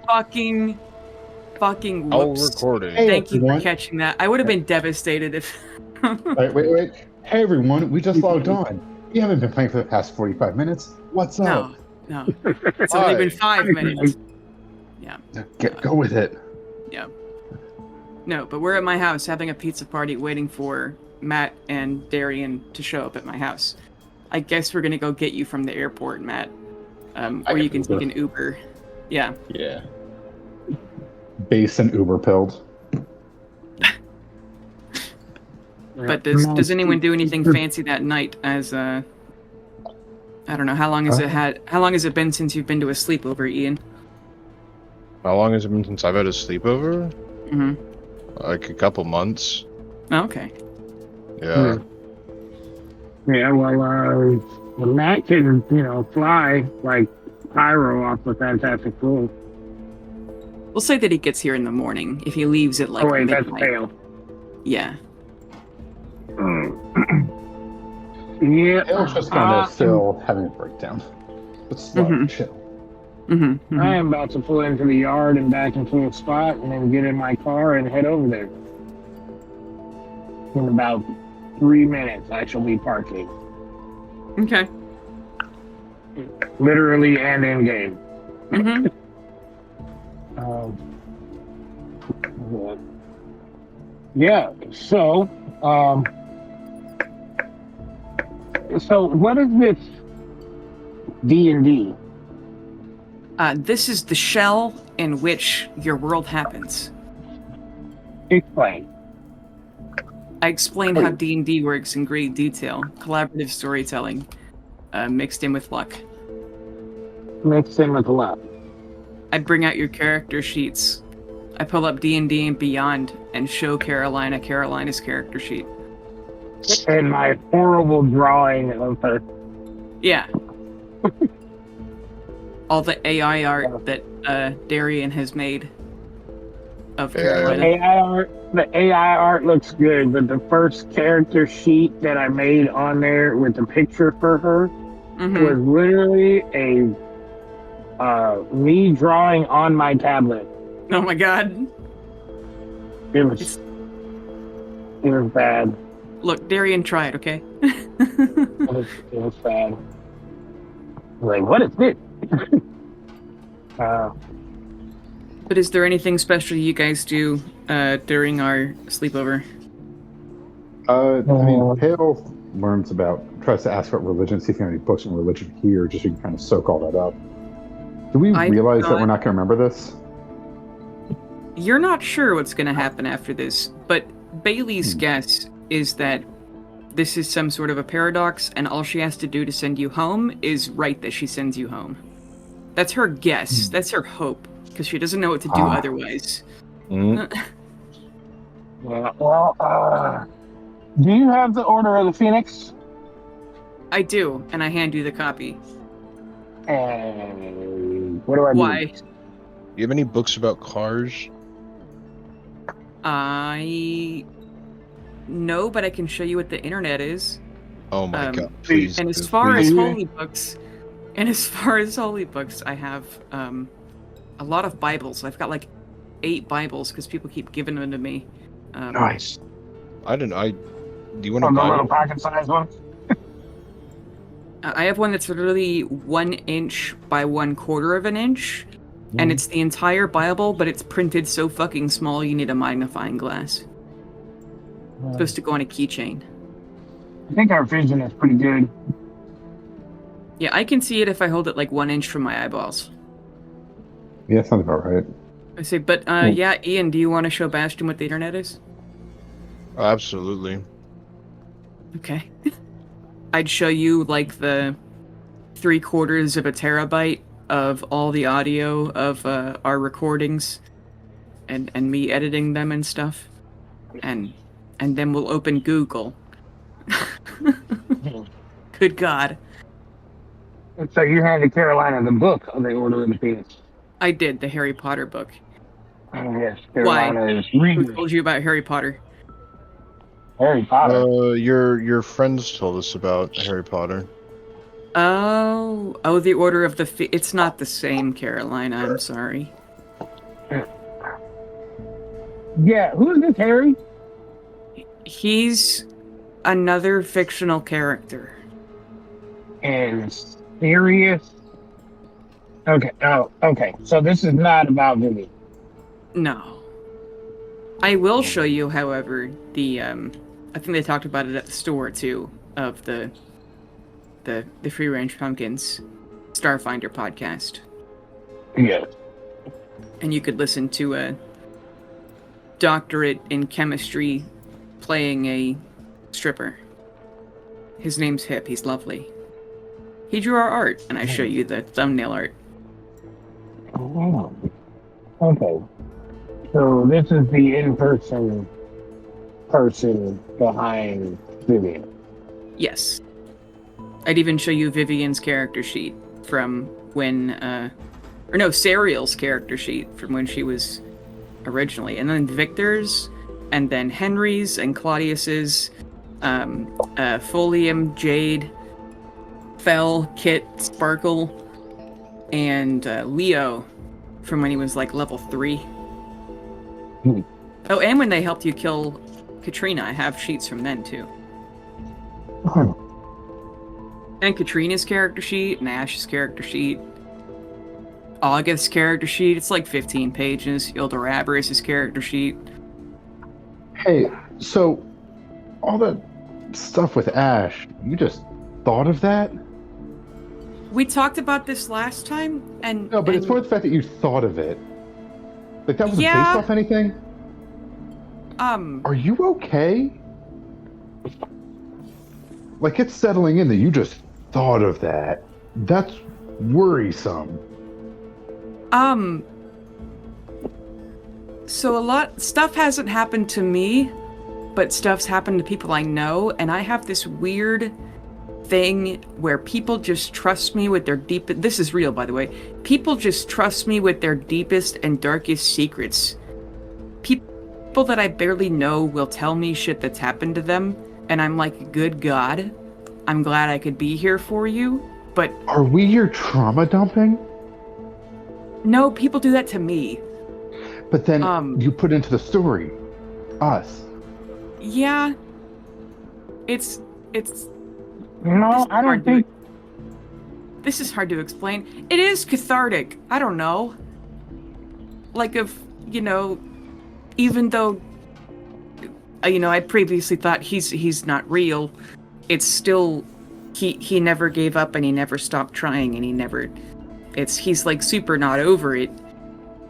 fucking All whoops. recording. Hey, Thank you for everyone. catching that. I would have been devastated if... Wait. Hey, everyone. We just logged on. We haven't been playing for the past 45 minutes. What's up? No. It's only been 5 minutes. Yeah. Go with it. Yeah. No, but we're at my house having a pizza party waiting for Matt and Darian to show up at my house. I guess we're gonna go get you from the airport, Matt. Or you can take an Uber. Yeah. Yeah. Base and Uber pilled. But does anyone do anything fancy that night as I don't know, how long has it been since you've been to a sleepover, Ian? How long has it been since I've had a sleepover? Mm-hmm. Like a couple months. Oh, okay. Yeah. Yeah, well, Matt can, fly like Pyro off the Fantastic Four. We'll say that he gets here in the morning if he leaves at like midnight. That's pale. Yeah. Yeah. Hale's just kind of still having a breakdown. But slow, chill. I am about to pull into the yard and back into a spot and then get in my car and head over there. In about 3 minutes, I shall be parking. Okay. Literally and in game. Yeah, so what is this D&D? This is the shell in which your world happens. Explain. I explained how D&D works in great detail. Collaborative storytelling, mixed in with luck. Mixed in with luck. I bring out your character sheets. I pull up D&D and Beyond and show Carolina's character sheet. And my horrible drawing of her. Yeah. All the AI art that Darian has made of Carolina. The AI art looks good, but the first character sheet that I made on there with the picture for her was literally me drawing on my tablet. Oh my god. It was bad. Look, Darian, try it, okay? It was bad. Like, what is this? But is there anything special you guys do during our sleepover? Hale tries to ask about religion, see if you have any books on religion here, just so you can kind of soak all that up. Do we realize that we're not going to remember this? You're not sure what's going to happen after this, but Bailey's guess is that this is some sort of a paradox, and all she has to do to send you home is write that she sends you home. That's her guess. That's her hope, because she doesn't know what to do otherwise. Do you have the Order of the Phoenix? I do, and I hand you the copy. What do I do? Why? Do you have any books about cars? No, but I can show you what the internet is. Oh my god, please. And as far as holy books, I have a lot of Bibles. I've got like 8 Bibles because people keep giving them to me. Nice. Do you want to buy a little pocket-sized one? I have one that's literally 1 inch by 1/4 of an inch, and it's the entire Bible, but it's printed so fucking small you need a magnifying glass. It's supposed to go on a keychain. I think our vision is pretty good. Yeah, I can see it if I hold it like 1 inch from my eyeballs. Yeah, sounds about right. I say, but yeah, Ian, do you want to show Bastion what the internet is? Absolutely. Okay. I'd show you like the 3/4 of a terabyte of all the audio of our recordings and me editing them and stuff. And then we'll open Google. Good God. So you handed Carolina the book of the Order of the Phoenix. I did, the Harry Potter book. Oh, yes, Carolina is reading. Who told you about Harry Potter? Harry Potter? Your friends told us about Harry Potter. Oh, the Order of the... It's not the same, Carolina, I'm sorry. Yeah, who's this Harry? He's another fictional character. And serious. Okay. Oh, okay. So this is not about Vivian. No. I will show you, however, the I think they talked about it at the store too, of the Free Range Pumpkins Starfinder podcast. Yes. And you could listen to a doctorate in chemistry playing a stripper. His name's Hip. He's lovely. He drew our art, and I show you the thumbnail art. Oh. Okay. So this is the in-person person behind Vivian. Yes. I'd even show you Vivian's character sheet from when, Serial's character sheet from when she was originally, and then Victor's, and then Henry's and Claudius's, Folium, Jade, Fell, Kit, Sparkle, and Leo from when he was like level 3. Oh, and when they helped you kill Katrina, I have sheets from then too. And Katrina's character sheet, and Ash's character sheet, August's character sheet. It's like 15 pages. Ildorabrus' character sheet. Hey, so all that stuff with Ash, you just thought of that? We talked about this last time, and No, but it's more the fact that you thought of it. Like that wasn't based off anything? Are you okay? Like it's settling in that you just thought of that. That's worrisome. So stuff hasn't happened to me, but stuff's happened to people I know, and I have this weird thing where people just trust me with their deepest... This is real, by the way. People just trust me with their deepest and darkest secrets. People that I barely know will tell me shit that's happened to them, and I'm like, good God, I'm glad I could be here for you, but... Are we your trauma dumping? No, people do that to me. But then you put into the story us. Yeah. It's No, I don't think. This is hard to explain. It is cathartic. I don't know. Like even though, I previously thought he's not real, it's still, he never gave up and he never stopped trying and he's like super not over it,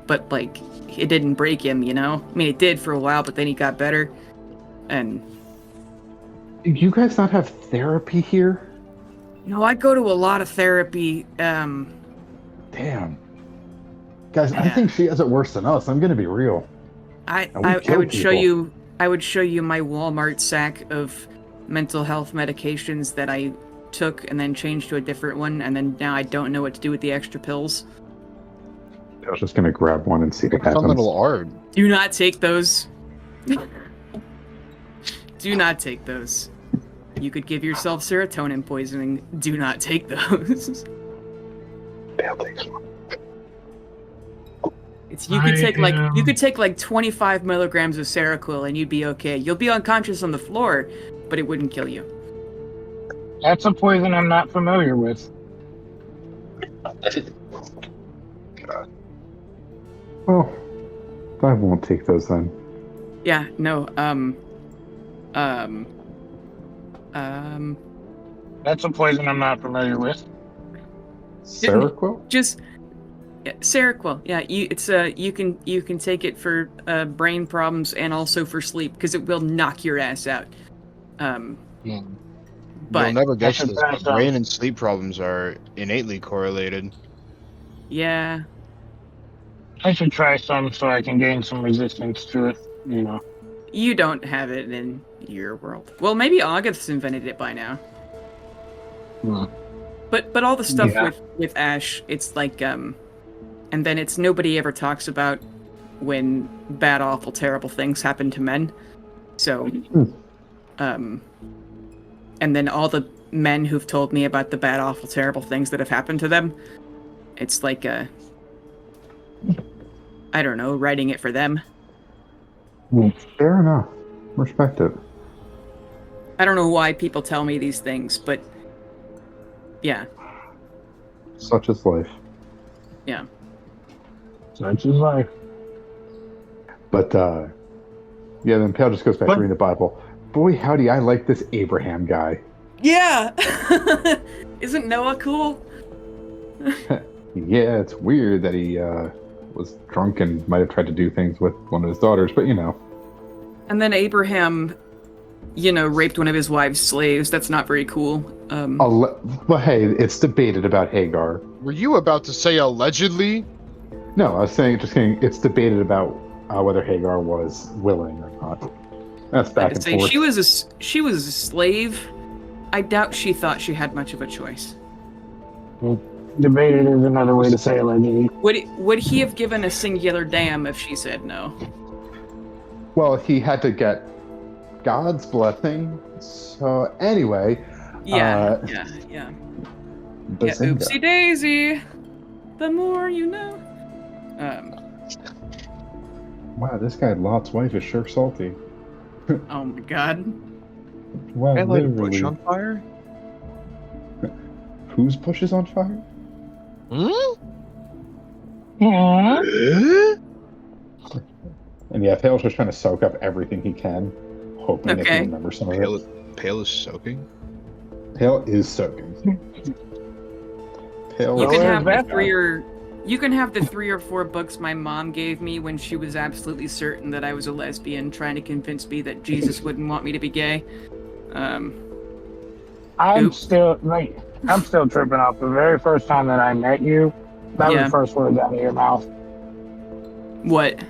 but like, it didn't break him, I mean, it did for a while, but then he got better, and... Do you guys not have therapy here? No, I go to a lot of therapy, Damn. Guys, yeah. I think she has it worse than us. I'm gonna be real. I would show you my Walmart sack of mental health medications that I took and then changed to a different one, and then now I don't know what to do with the extra pills. I was just gonna grab one and see what happens. Fundamental art. Do not take those. Do not take those. You could give yourself serotonin poisoning. Do not take those. You could take like 25 milligrams of Seroquel and you'd be okay. You'll be unconscious on the floor, but it wouldn't kill you. That's a poison I'm not familiar with. Well, I won't take those then. Yeah, no, That's a poison I'm not familiar with. Seroquel? Seroquel. Yeah, you can take it for brain problems and also for sleep because it will knock your ass out. But you'll never get to this, but brain and sleep problems are innately correlated. Yeah. I should try some so I can gain some resistance to it, You don't have it in your world. Well, maybe August's invented it by now. But all the stuff with Ash, it's like and then it's nobody ever talks about when bad, awful, terrible things happen to men. So and then all the men who've told me about the bad, awful, terrible things that have happened to them, it's like I don't know, writing it for them. Fair enough. Respect it. I don't know why people tell me these things, but yeah. Such is life. Yeah. Such is life. But, yeah, then Pale just goes back to reading the Bible. Boy, howdy, I like this Abraham guy. Yeah! Isn't Noah cool? Yeah, it's weird that he was drunk and might have tried to do things with one of his daughters, but And then Abraham, raped one of his wife's slaves. That's not very cool. Well, hey, it's debated about Hagar. Were you about to say allegedly? No, I was saying, it's debated about whether Hagar was willing or not. That's back and forth. She was a slave. I doubt she thought she had much of a choice. Debated is another way to say allegedly. Would he have given a singular damn if she said no? Well, he had to get God's blessing. So anyway. Yeah. Bazinga. Oopsie daisy. The more you know. Wow, this guy Lot's wife is sure salty. Oh my god. Wow, I light a bush literally. on fire? Whose bush is on fire? And yeah, Pale's just trying to soak up everything he can, hoping they can remember some of it. Pale is soaking? Pale is soaking. Pale You is can have the soaking. you can have the 3 or 4 books my mom gave me when she was absolutely certain that I was a lesbian, trying to convince me that Jesus wouldn't want me to be gay. I'm still tripping off the very first time that I met you. That was the first words out of your mouth. What?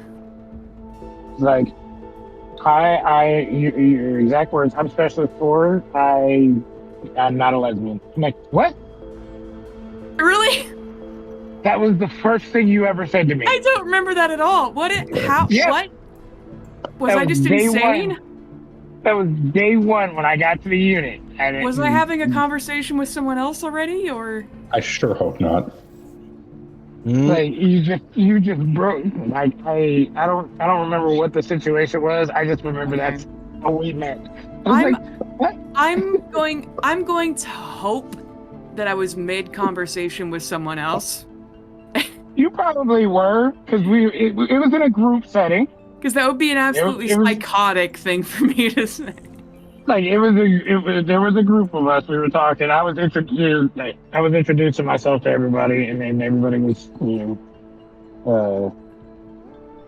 Like, your exact words. I'm specialist for. I'm not a lesbian. I'm like, what? Really? That was the first thing you ever said to me. I don't remember that at all. What? Yeah. What? Was I just insane? That was day one when I got to the unit. Was I having a conversation with someone else already, or? I sure hope not. Like you just broke. Like I don't remember what the situation was. I just remember that's how we met. What? I'm going to hope that I was mid conversation with someone else. You probably were, because it was in a group setting. Because that would be an absolutely psychotic thing for me to say. Like there was a group of us. We were talking. I was introducing myself to everybody, and then everybody was,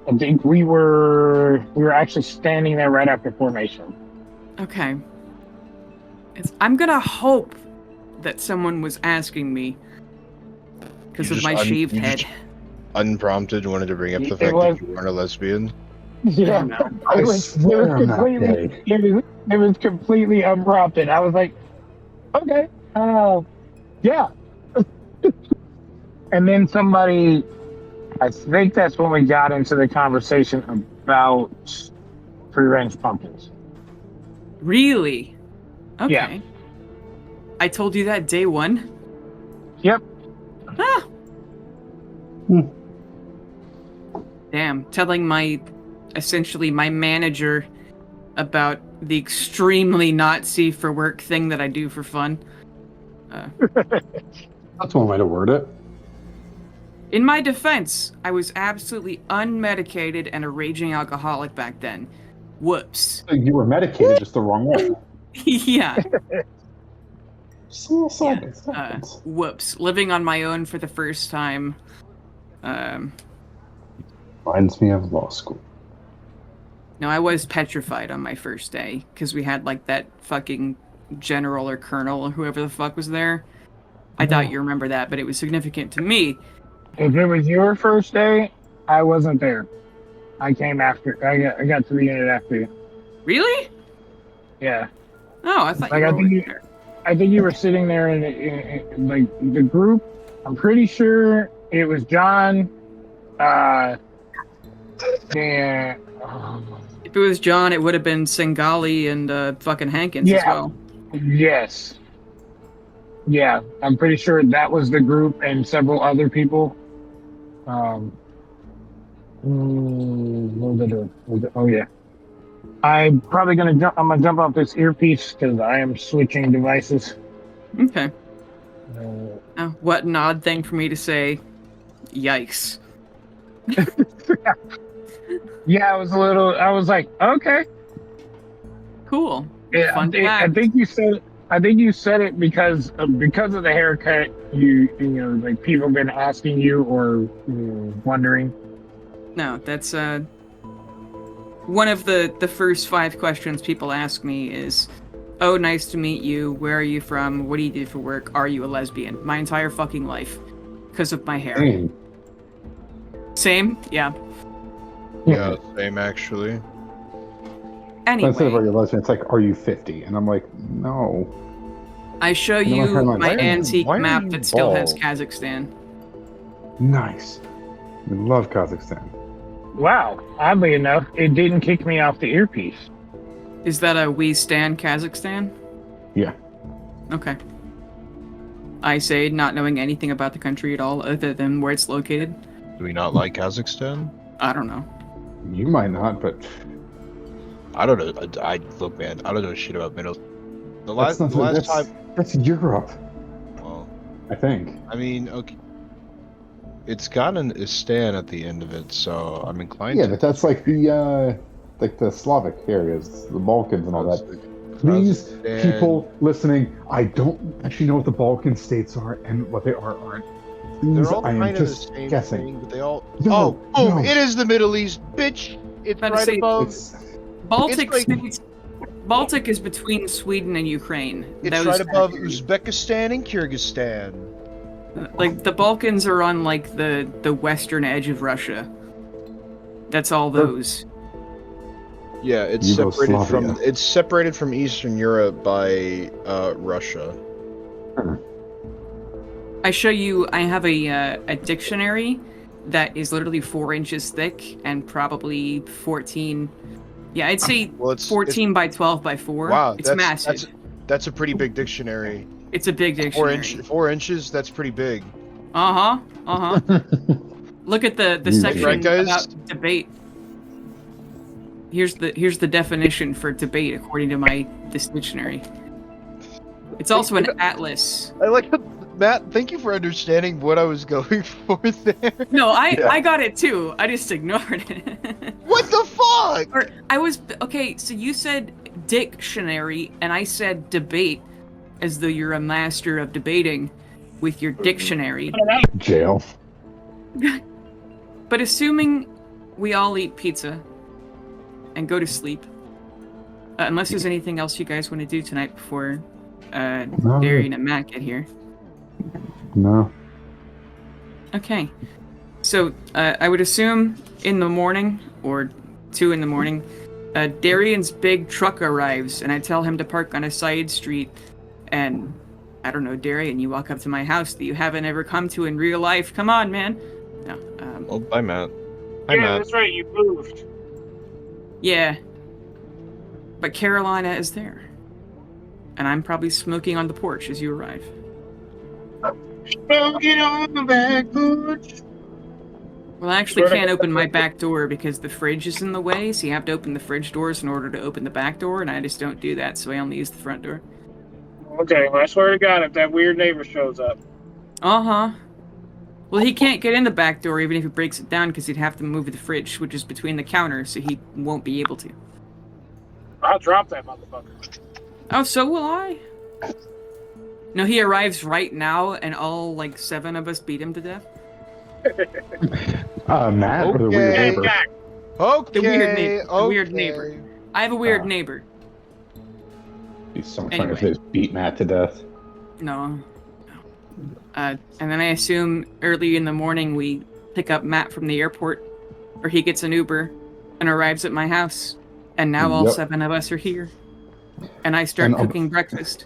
I think we were actually standing there right after formation. Okay. I'm gonna hope that someone was asking me because of my shaved head. Unprompted, wanted to bring up the fact that you weren't a lesbian. Yeah, it was completely unprompted. I was like, okay, yeah. And then somebody, I think that's when we got into the conversation about free-range pumpkins. Really? Okay. Yeah. I told you that day one? Yep. Ah. Damn, telling essentially my manager about the extremely not safe for work thing that I do for fun. That's one way to word it. In my defense, I was absolutely unmedicated and a raging alcoholic back then. Whoops. You were medicated just the wrong way. Yeah. Just a little side Whoops. Living on my own for the first time. Reminds me of law school. No, I was petrified on my first day because we had like that fucking general or colonel or whoever the fuck was there. I doubt you remember that, but it was significant to me. If it was your first day, I wasn't there. I came after. I got to the unit after you. Really? Yeah. Oh, I thought you were there. I think you were sitting there in like the group. I'm pretty sure it was John. And if it was John, it would have been Singali and fucking Hankins as well. Yes. Yeah, I'm pretty sure that was the group and several other people. What was I doing? Oh yeah. I'm probably gonna jump. I'm gonna jump off this earpiece because I am switching devices. Okay. What an odd thing for me to say. Yikes. Yeah, I was like, okay. Cool. Yeah, Fun I think you said. I think you said it because of the haircut. You know, like people have been asking you or wondering. No, that's one of the first 5 questions people ask me is, "Oh, nice to meet you. Where are you from? What do you do for work? Are you a lesbian?" My entire fucking life, because of my hair. Same? Yeah. Yeah, same actually. Anyway, instead of are you lesbian, it's like, are you 50? And I'm like, no. I show And you I'm like, my antique why are map you that still has bald? Kazakhstan. Nice. We love Kazakhstan. Wow. Oddly enough, it didn't kick me off the earpiece. Is that a we stand Kazakhstan? Yeah. Okay. I say, not knowing anything about the country at all other than where it's located. Do we not like Kazakhstan? I don't know. You might not, but I don't know. I look, man. I don't know shit about middle. The last that's time. that's Europe, Well, I think. I mean, okay. It's got an Istan at the end of it, so I'm inclined Yeah, to. but that's like the Slavic areas, the Balkans and all that. Please, people listening, I don't actually know what the Balkan states are and what they aren't. Please, They're all I am kind of the just same guessing. thing, but they all. No, oh, no. it is the Middle East, bitch. It's About to right say, above. Baltic it's like- states. Baltic is between Sweden and Ukraine. It's Those right above countries. Uzbekistan and Kyrgyzstan. Like the Balkans are on like the western edge of Russia. That's all those. Yeah, it's Yugoslavia. separated from Eastern Europe by Russia. I show you. I have a dictionary that is literally 4 inches thick and probably 14. Yeah, I'd say Well, 14 by 12 by 4. Wow, It's massive. That's a pretty big dictionary. It's a big dictionary. 4 inches. That's pretty big. Uh huh. Look at the You section right, guys? about debate. Here's the definition for debate according to this dictionary. It's also an atlas. I like Matt. Thank you for understanding what I was going for there. No, Yeah. I got it too. I just ignored it. What the fuck? Or I was okay. So you said dictionary, and I said debate, as though you're a master of debating with your dictionary. Jail. But assuming we all eat pizza and go to sleep, unless there's anything else you guys want to do tonight before No. Darian and Matt get here. No. Okay. So I would assume in the morning or 2 in the morning, Darian's big truck arrives, and I tell him to park on a side street. And I don't know, Darian, you walk up to my house that you haven't ever come to in real life. Come on, man. No. Oh, bye, Matt. Hi, Yeah, Matt. that's right. You moved. Yeah. But Carolina is there. And I'm probably smoking on the porch as you arrive. Smoking on the back porch. Well, I actually can't open my back door because the fridge is in the way, so you have to open the fridge doors in order to open the back door, and I just don't do that, so I only use the front door. Okay, well, I swear to God, if that weird neighbor shows up. Uh-huh. Well, he can't get in the back door even if he breaks it down because he'd have to move the fridge, which is between the counters, so he won't be able to. I'll drop that motherfucker. Oh, so will I. No, he arrives right now, and all, 7 of us beat him to death. Matt or the weird Okay. neighbor? Okay. The weird neighbor. I have a weird neighbor. He's so funny if Anyway. they just beat Matt to death. No. And then I assume early in the morning we pick up Matt from the airport, or he gets an Uber and arrives at my house. And now all Yep. 7 of us are here. And I start And, cooking breakfast.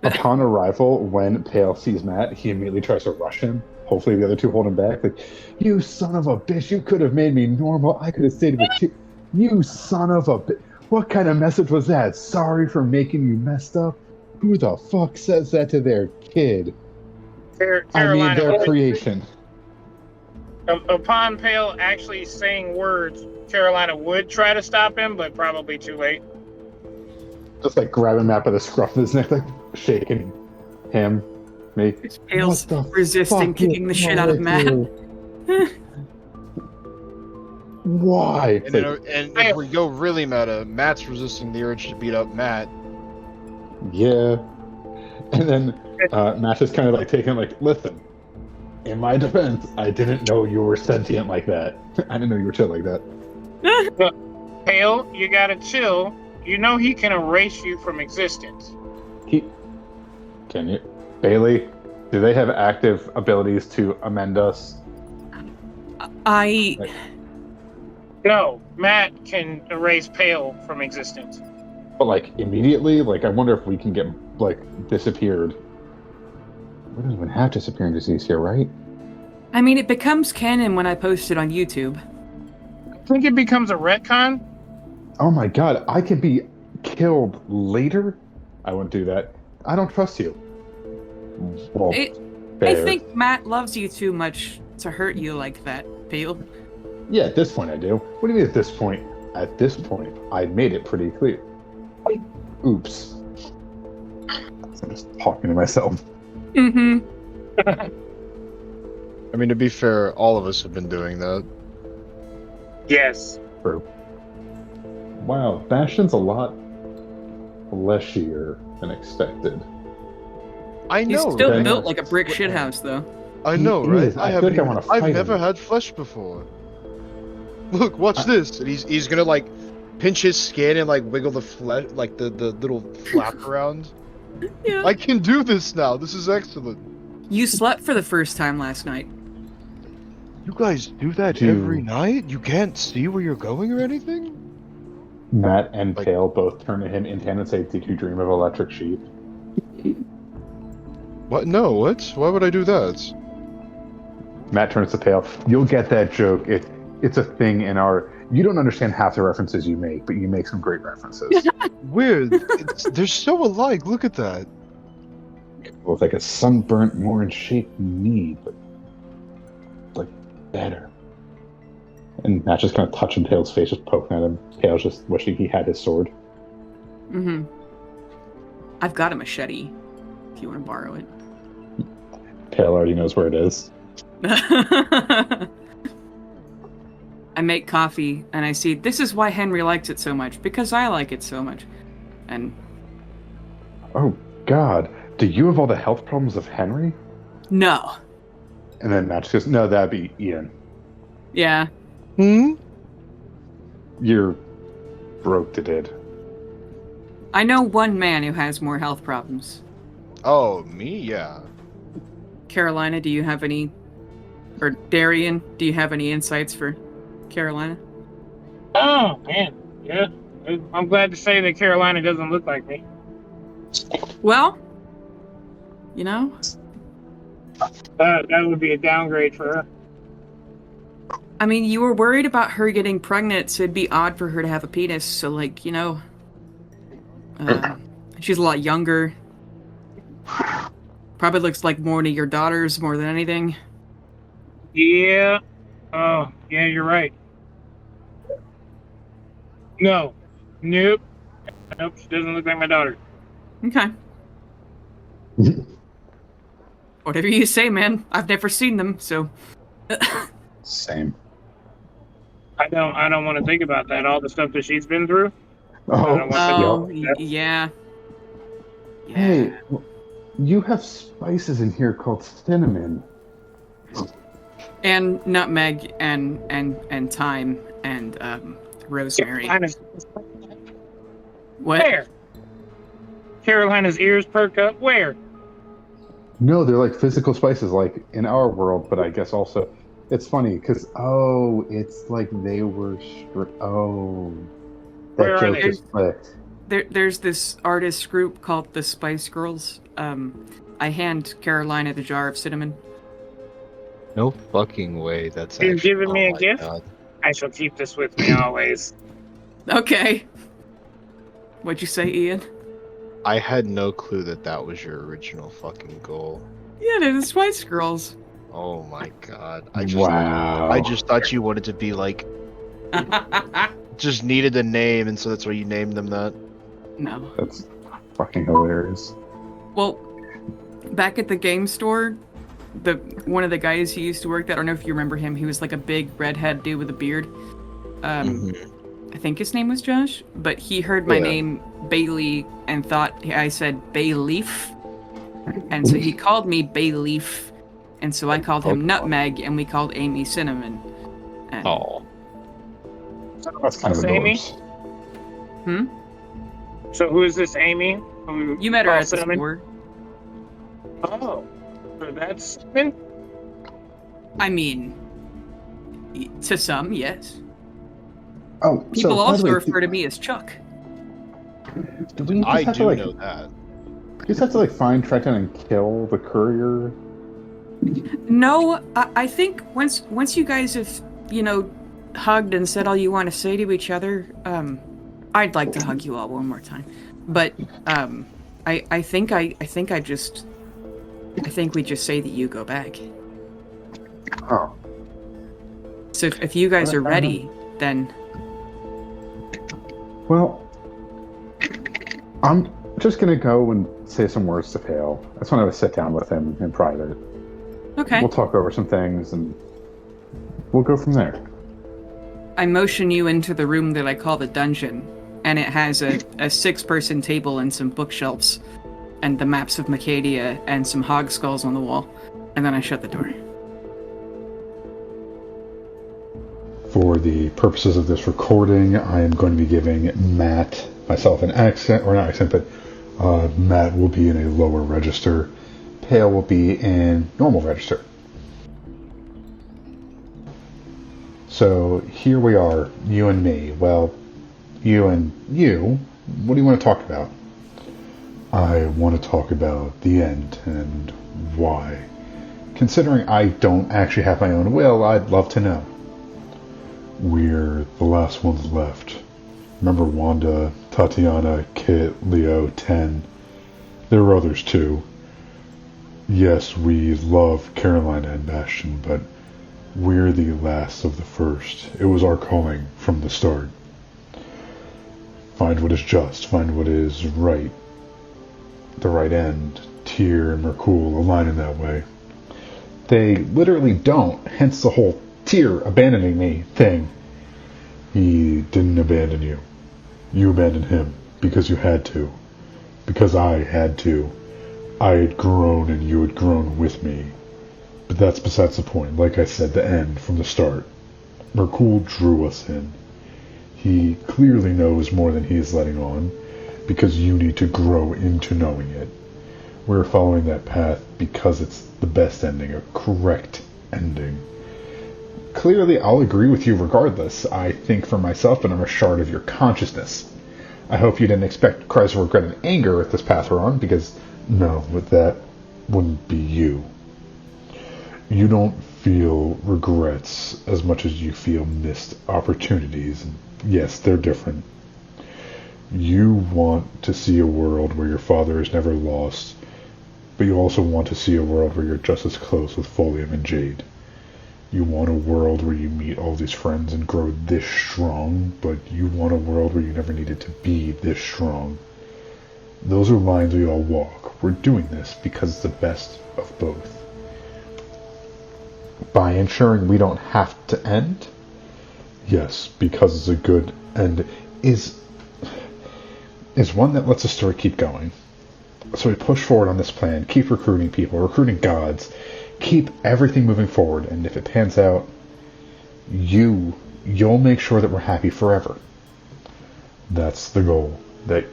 Upon arrival, when Pale sees Matt, he immediately tries to rush him. Hopefully the other two hold him back. Like, you son of a bitch, you could have made me normal. I could have stayed with you. You son of a bitch. What kind of message was that? Sorry for making you messed up? Who the fuck says that to their kid? I mean, Carolina. their creation. Upon Pale actually saying words, Carolina would try to stop him, but probably too late. Just like grabbing Matt by the scruff of his neck, like shaking him, me. Pale's What the resisting fuck kicking the is shit out of wrong Matt. with you? Why? It's And, like, and if we go really meta, Matt's resisting the urge to beat up Matt. yeah. And then Matt's just kind of like taking like, listen, in my defense, I didn't know you were sentient like that. I didn't know you were chill like that. Pale, you gotta chill. You know he can erase you from existence. Can you? Bailey, do they have active abilities to amend us? No, Matt can erase Pale from existence. But like immediately? Like I wonder if we can get like disappeared. We don't even have disappearing disease here, right? I mean, it becomes canon when I post it on YouTube. I think it becomes a retcon. Oh my god, I could be killed later? I wouldn't do that. I don't trust you. Well, I fair. think Matt loves you too much to hurt you like that, Pale. Yeah, at this point I do. What do you mean at this point? At this point, I made it pretty clear. Oops. I'm just talking to myself. Mm-hmm. I mean, to be fair, all of us have been doing that. Yes. True. Wow, Bastion's a lot fleshier than expected. I He's know, still right? built like a brick shithouse, though. I know, He right? is. I feel like I wanna I've fight never him. had flesh before. Look, watch this. And he's gonna like pinch his skin and like wiggle the flesh, like the little flap around. Yeah. I can do this now. This is excellent. You slept for the first time last night. You guys do that every night? You can't see where you're going or anything? Matt and Like- Pale both turn to him in tandem and say, "Did you dream of electric sheep?" What? No, what? Why would I do that? Matt turns to Pale. You'll get that joke. It's a thing in our. You don't understand half the references you make, but you make some great references. Weird. They're so alike. Look at that. Well, it's like a sunburnt, more in shape me, but like better. And Matt's just kind of touching Pale's face, just poking at him. Pale's just wishing he had his sword. Mm-hmm. I've got a machete, if you want to borrow it. Pale already knows where it is. I make coffee, and I see, this is why Henry likes it so much, because I like it so much. And Oh, God. Do you have all the health problems of Henry? no. And then Matt goes, no, that'd be Ian. Yeah. Hmm? You're broke to dead. I know one man who has more health problems. Oh, me? Yeah. Carolina, do you have any... Or Darian, do you have any insights for Carolina? Oh, man. Yeah. I'm glad to say that Carolina doesn't look like me. Well, you know, That would be a downgrade for her. I mean, you were worried about her getting pregnant, so it'd be odd for her to have a penis. So, like, you know, she's a lot younger. Probably looks like more to your daughters more than anything. Yeah. Oh, yeah, you're right. No. Nope. Nope, she doesn't look like my daughter. Okay. Whatever you say, man. I've never seen them, so. Same. I don't want to think about that. All the stuff that she's been through. Oh, yup. yeah. Hey, you have spices in here called cinnamon. And nutmeg and thyme and rosemary. Carolina's, What? where? Carolina's ears perk up. Where? No, they're like physical spices, like in our world, but I guess also it's funny because it's like they were Where that are joke they? just clicked. There's this artist group called the Spice Girls. I hand Carolina the jar of cinnamon. No fucking way. That's You're actually... giving me a my gift? God. I shall keep this with me always. Okay. What'd you say, Ian? I had no clue that was your original fucking goal. Yeah, they're the Spice Girls. Oh my god. Wow. I just thought you wanted to be like, just needed a name, and so that's why you named them that. No. That's fucking hilarious. Well, back at the game store, one of the guys who used to work there, I don't know if you remember him, he was like a big redhead dude with a beard. I think his name was Josh, but he heard my name Bailey and thought I said Bayleaf, and so he called me Bayleaf, and so I called him Nutmeg, and we called Amy Cinnamon. And, That's kind of Amy? adorable. So who is this Amy? You met her Oh, at the Cinnamon? store. Oh, so that's Cinnamon? I mean, to some, yes. Oh, People so, by the also way, refer to me as Chuck. do we just I have do to, like, know that. you just have to track down and kill the courier? No, I think once you guys have, hugged and said all you want to say to each other, I'd like to hug you all one more time. But I think we just say that you go back. Oh. So if you guys are ready, then Well, I'm just gonna go and say some words to Pale. I just want to sit down with him in private. okay. We'll talk over some things and we'll go from there. I motion you into the room that I call the dungeon, and it has a 6-person table and some bookshelves, and the maps of Macadia and some hog skulls on the wall, and then I shut the door. For the purposes of this recording, I am going to be giving myself an accent, or not accent, but Matt will be in a lower register. Pale will be in normal register. So here we are, you and me. Well, you and you, what do you want to talk about? I want to talk about the end and why. Considering I don't actually have my own will, I'd love to know. We're the last ones left. Remember Wanda, Tatiana, Kit, Leo, Ten. There were others too. Yes, we love Carolina and Bastion, but we're the last of the first. It was our calling from the start. Find what is just, find what is right. The right end. Tyr and Merkul align in that way. They literally don't, hence the whole Tyr abandoning me thing. He didn't abandon you. You abandoned him because you had to. Because I had to. I had grown and you had grown with me. But that's besides the point. Like I said, the end from the start. Merkul drew us in. He clearly knows more than he is letting on, because you need to grow into knowing it. We're following that path because it's the best ending, a correct ending. Clearly, I'll agree with you regardless. I think for myself, but I'm a shard of your consciousness. I hope you didn't expect cries of regret and anger at this path we're on, because no, with that wouldn't be you. You don't feel regrets as much as you feel missed opportunities. And yes, they're different. You want to see a world where your father is never lost, but you also want to see a world where you're just as close with Folium and Jade. You want a world where you meet all these friends and grow this strong, but you want a world where you never needed to be this strong. Those are lines we all walk. We're doing this because it's the best of both. By ensuring we don't have to end? Yes, because it's a good end is one that lets the story keep going. So we push forward on this plan, keep recruiting people, recruiting gods, keep everything moving forward, and if it pans out, you'll make sure that we're happy forever. That's the goal. That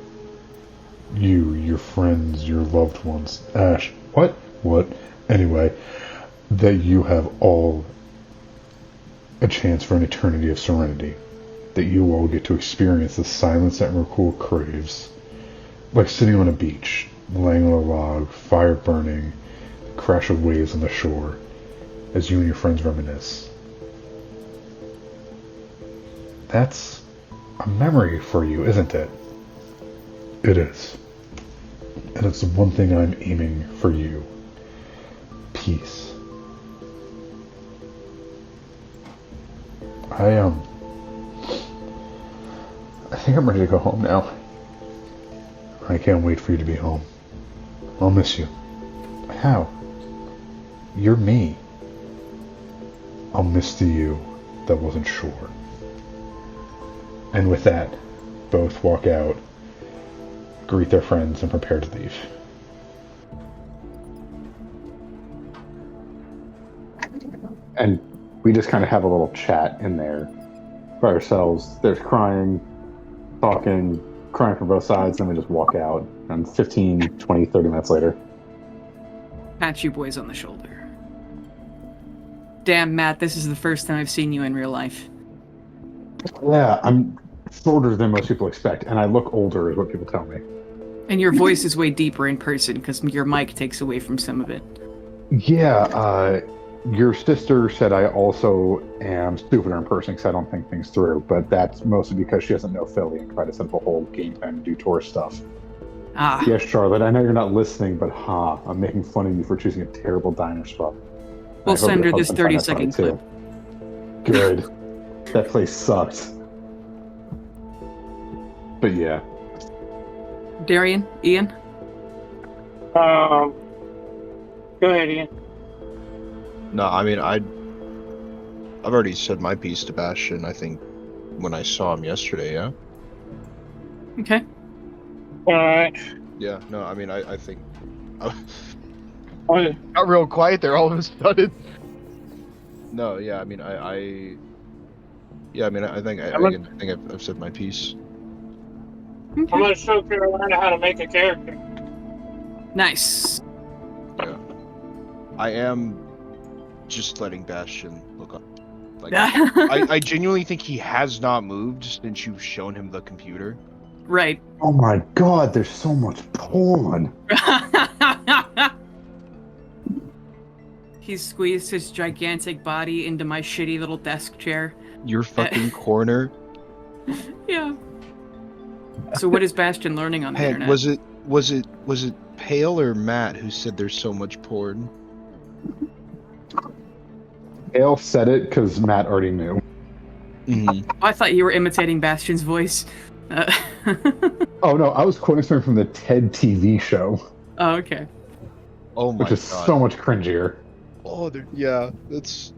you, your friends, your loved ones, Ash, what? Anyway, that you have all a chance for an eternity of serenity. That you all get to experience the silence that Merkul craves. Like sitting on a beach, laying on a log, fire burning, the crash of waves on the shore, as you and your friends reminisce. That's a memory for you, isn't it? It is. And it's the one thing I'm aiming for you. Peace. I I think I'm ready to go home now. I can't wait for you to be home. I'll miss you. How? You're me. I'll miss the you that wasn't sure. And with that, both walk out, greet their friends, and prepare to leave. And we just kind of have a little chat in there by ourselves. There's crying, talking, crying from both sides, then we just walk out. And 15, 20, 30 minutes later. Pat you boys on the shoulder. Damn, Matt, this is the first time I've seen you in real life. Yeah, I'm shorter than most people expect, and I look older is what people tell me. And your voice is way deeper in person because your mic takes away from some of it. Yeah, your sister said I also am stupider in person because I don't think things through, but that's mostly because she doesn't know Philly and tried to set up a whole game plan to do tour stuff. Ah. Yes, Charlotte, I know you're not listening, but I'm making fun of you for choosing a terrible diner spot. We'll send her this 30-second clip. Good. That place sucked. But yeah. Darian? Ian? Go ahead, Ian. No, I mean, I've already said my piece to Bastion, I think, when I saw him yesterday, yeah? Okay. Alright. Yeah, no, I mean, I think... What? Got real quiet there all of a sudden. No, yeah, I mean, I think I've said my piece. I'm gonna show Carolina how to make a character. Nice. Yeah. I am just letting Bastion look up. Like, I genuinely think he has not moved since you've shown him the computer. Right. Oh my god, there's so much porn. He squeezed his gigantic body into my shitty little desk chair. Your fucking corner. Yeah. So what is Bastion learning on the Hey, internet? was it Pale or Matt who said there's so much porn? Ale said it because Matt already knew. Mm-hmm. I thought you were imitating Bastion's voice. Oh no, I was quoting something from the TED TV show. Oh, okay. Oh my god. Which is so much cringier. Oh, yeah, that's...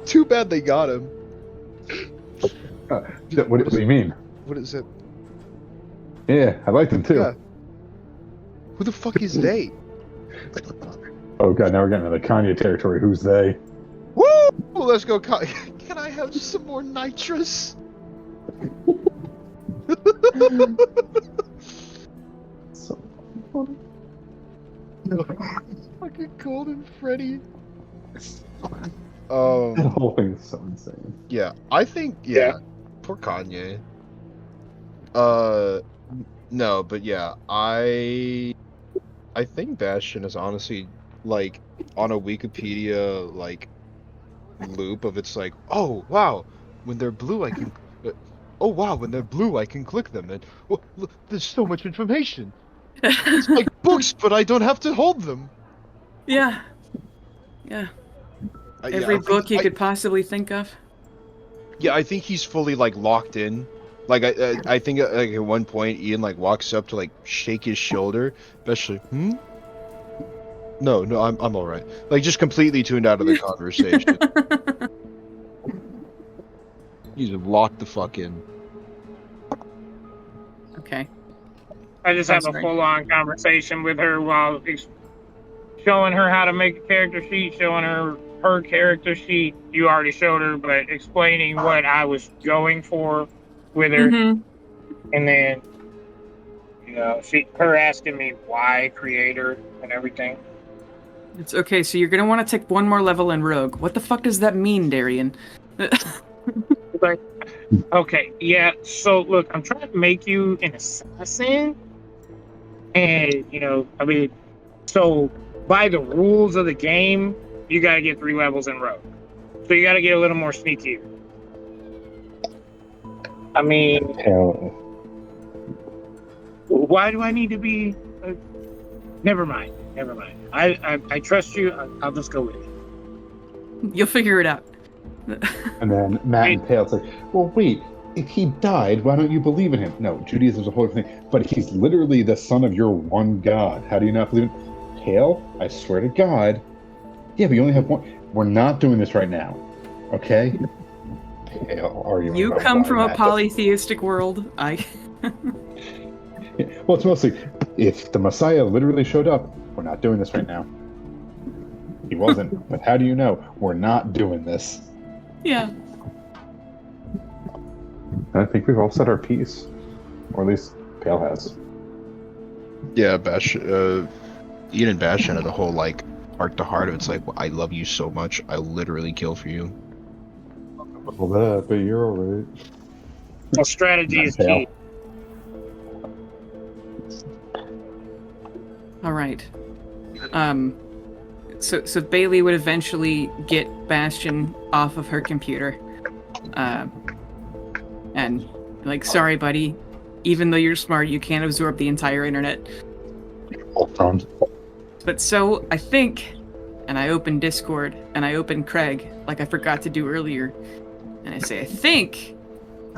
Too bad they got him. What do you mean? What is it? Yeah, I liked him too. Yeah. Who the fuck is they? Oh god, now we're getting into the Kanye territory. Who's they? Woo! Let's go. Can I have some more nitrous? So funny. Fucking Golden Freddy. That whole thing is so insane. Yeah, I think poor Kanye. No, but yeah, I think Bastion is honestly like on a Wikipedia like loop of it's like, oh wow, when they're blue I can oh wow, when they're blue I can click them and oh, look, there's so much information. It's like books, but I don't have to hold them. Yeah. Yeah. Every book you could possibly think of. Yeah, I think he's fully like locked in. Like I think like at one point Ian like walks up to like shake his shoulder, especially. No, I'm all right. Like just completely tuned out of the conversation. He's locked the fuck in. Okay. I just have a full-on conversation with her while showing her how to make a character sheet, showing her character sheet. You already showed her, but explaining what I was going for with her. Mm-hmm. And then, her asking me why creator and everything. It's okay, so you're gonna want to take one more level in Rogue. What the fuck does that mean, Darian? Like, okay, yeah, so look, I'm trying to make you an assassin. And, so by the rules of the game, you gotta get 3 levels in Rogue. So you gotta get a little more sneaky. I mean, why do I need to be... Never mind. I trust you. I'll just go with it. You'll figure it out. And then Matt and Pale's like, well, wait, if he died, why don't you believe in him? No, Judaism's a whole different thing. But he's literally the son of your one God. How do you not believe in him? Pale, I swear to God. Yeah, but you only have one. We're not doing this right now. Okay? Pale, are you? You come from a polytheistic world. Well, it's mostly, if the Messiah literally showed up, we're not doing this right now. He wasn't. But how do you know? We're not doing this. Yeah. I think we've all said our piece. Or at least Pale has. Yeah, Ian and Bastion had a whole, like, heart to heart. It's like, well, I love you so much, I literally kill for you. Well, that, but you're alright. Well, strategy is key. All right. So Bailey would eventually get Bastion off of her computer. And like, sorry, buddy. Even though you're smart, you can't absorb the entire internet. But so I think, and I open Discord and I open Craig like I forgot to do earlier, and I say, I think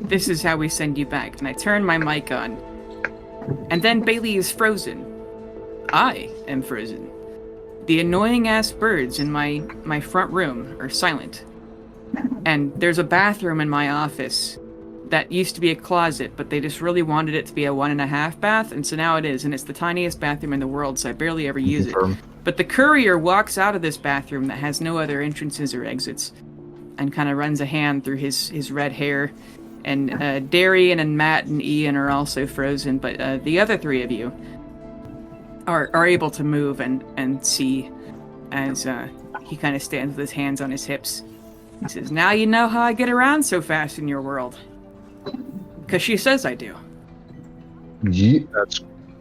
this is how we send you back. And I turn my mic on, and then Bailey is frozen. I am frozen. The annoying-ass birds in my front room are silent. And there's a bathroom in my office that used to be a closet, but they just really wanted it to be a 1.5 bath, and so now it is, and it's the tiniest bathroom in the world, so I barely ever use it. But the courier walks out of this bathroom that has no other entrances or exits, and kind of runs a hand through his red hair. And Darian and Matt and Ian are also frozen, but the other three of you are able to move and see as he kind of stands with his hands on his hips. He says, now you know how I get around so fast in your world. Because she says I do. Yeah.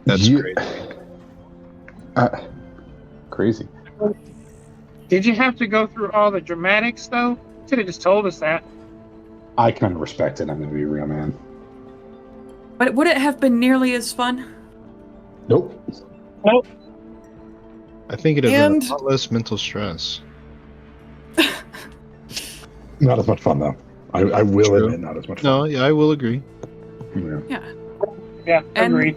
That's yeah. crazy. Crazy. Did you have to go through all the dramatics, though? Should have just told us that. I kind of respect it, I'm going to be real, man. But would it have been nearly as fun? Nope. Nope. I think it has a lot less mental stress. Not as much fun, though. I will admit, not as much fun. No, yeah, I will agree. Yeah. Yeah, agreed.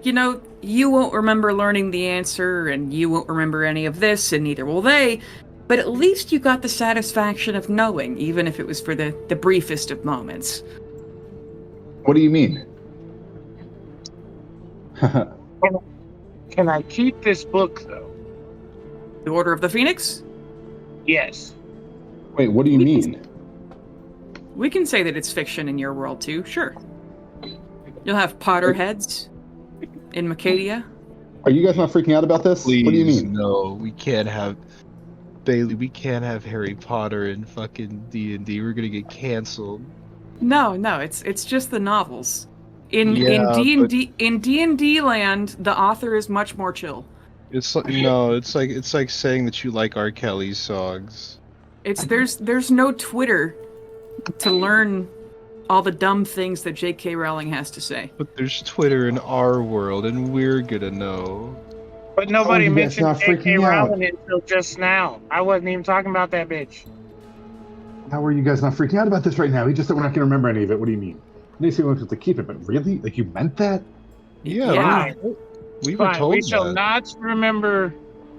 You know, you won't remember learning the answer, and you won't remember any of this, and neither will they, but at least you got the satisfaction of knowing, even if it was for the briefest of moments. What do you mean? Can I keep this book, though? The Order of the Phoenix? Yes. Wait, what do you mean? We can say that it's fiction in your world, too, sure. You'll have Potterheads in Macadia. Are you guys not freaking out about this? Please, what do you mean? No, we can't have Bailey. We can't have Harry Potter and fucking D&D. We're gonna get canceled. No, it's just the novels. In D&D land, the author is much more chill. It's like it's like saying that you like R. Kelly's songs. There's no Twitter to learn all the dumb things that J.K. Rowling has to say. But there's Twitter in our world, and we're gonna know. But nobody mentioned J.K. out. Rowling until just now. I wasn't even talking about that bitch. How are you guys not freaking out about this right now? He just said we're not going to remember any of it. What do you mean? They say we want to keep it, but really? Like, you meant that? Yeah. We were told we shall not remember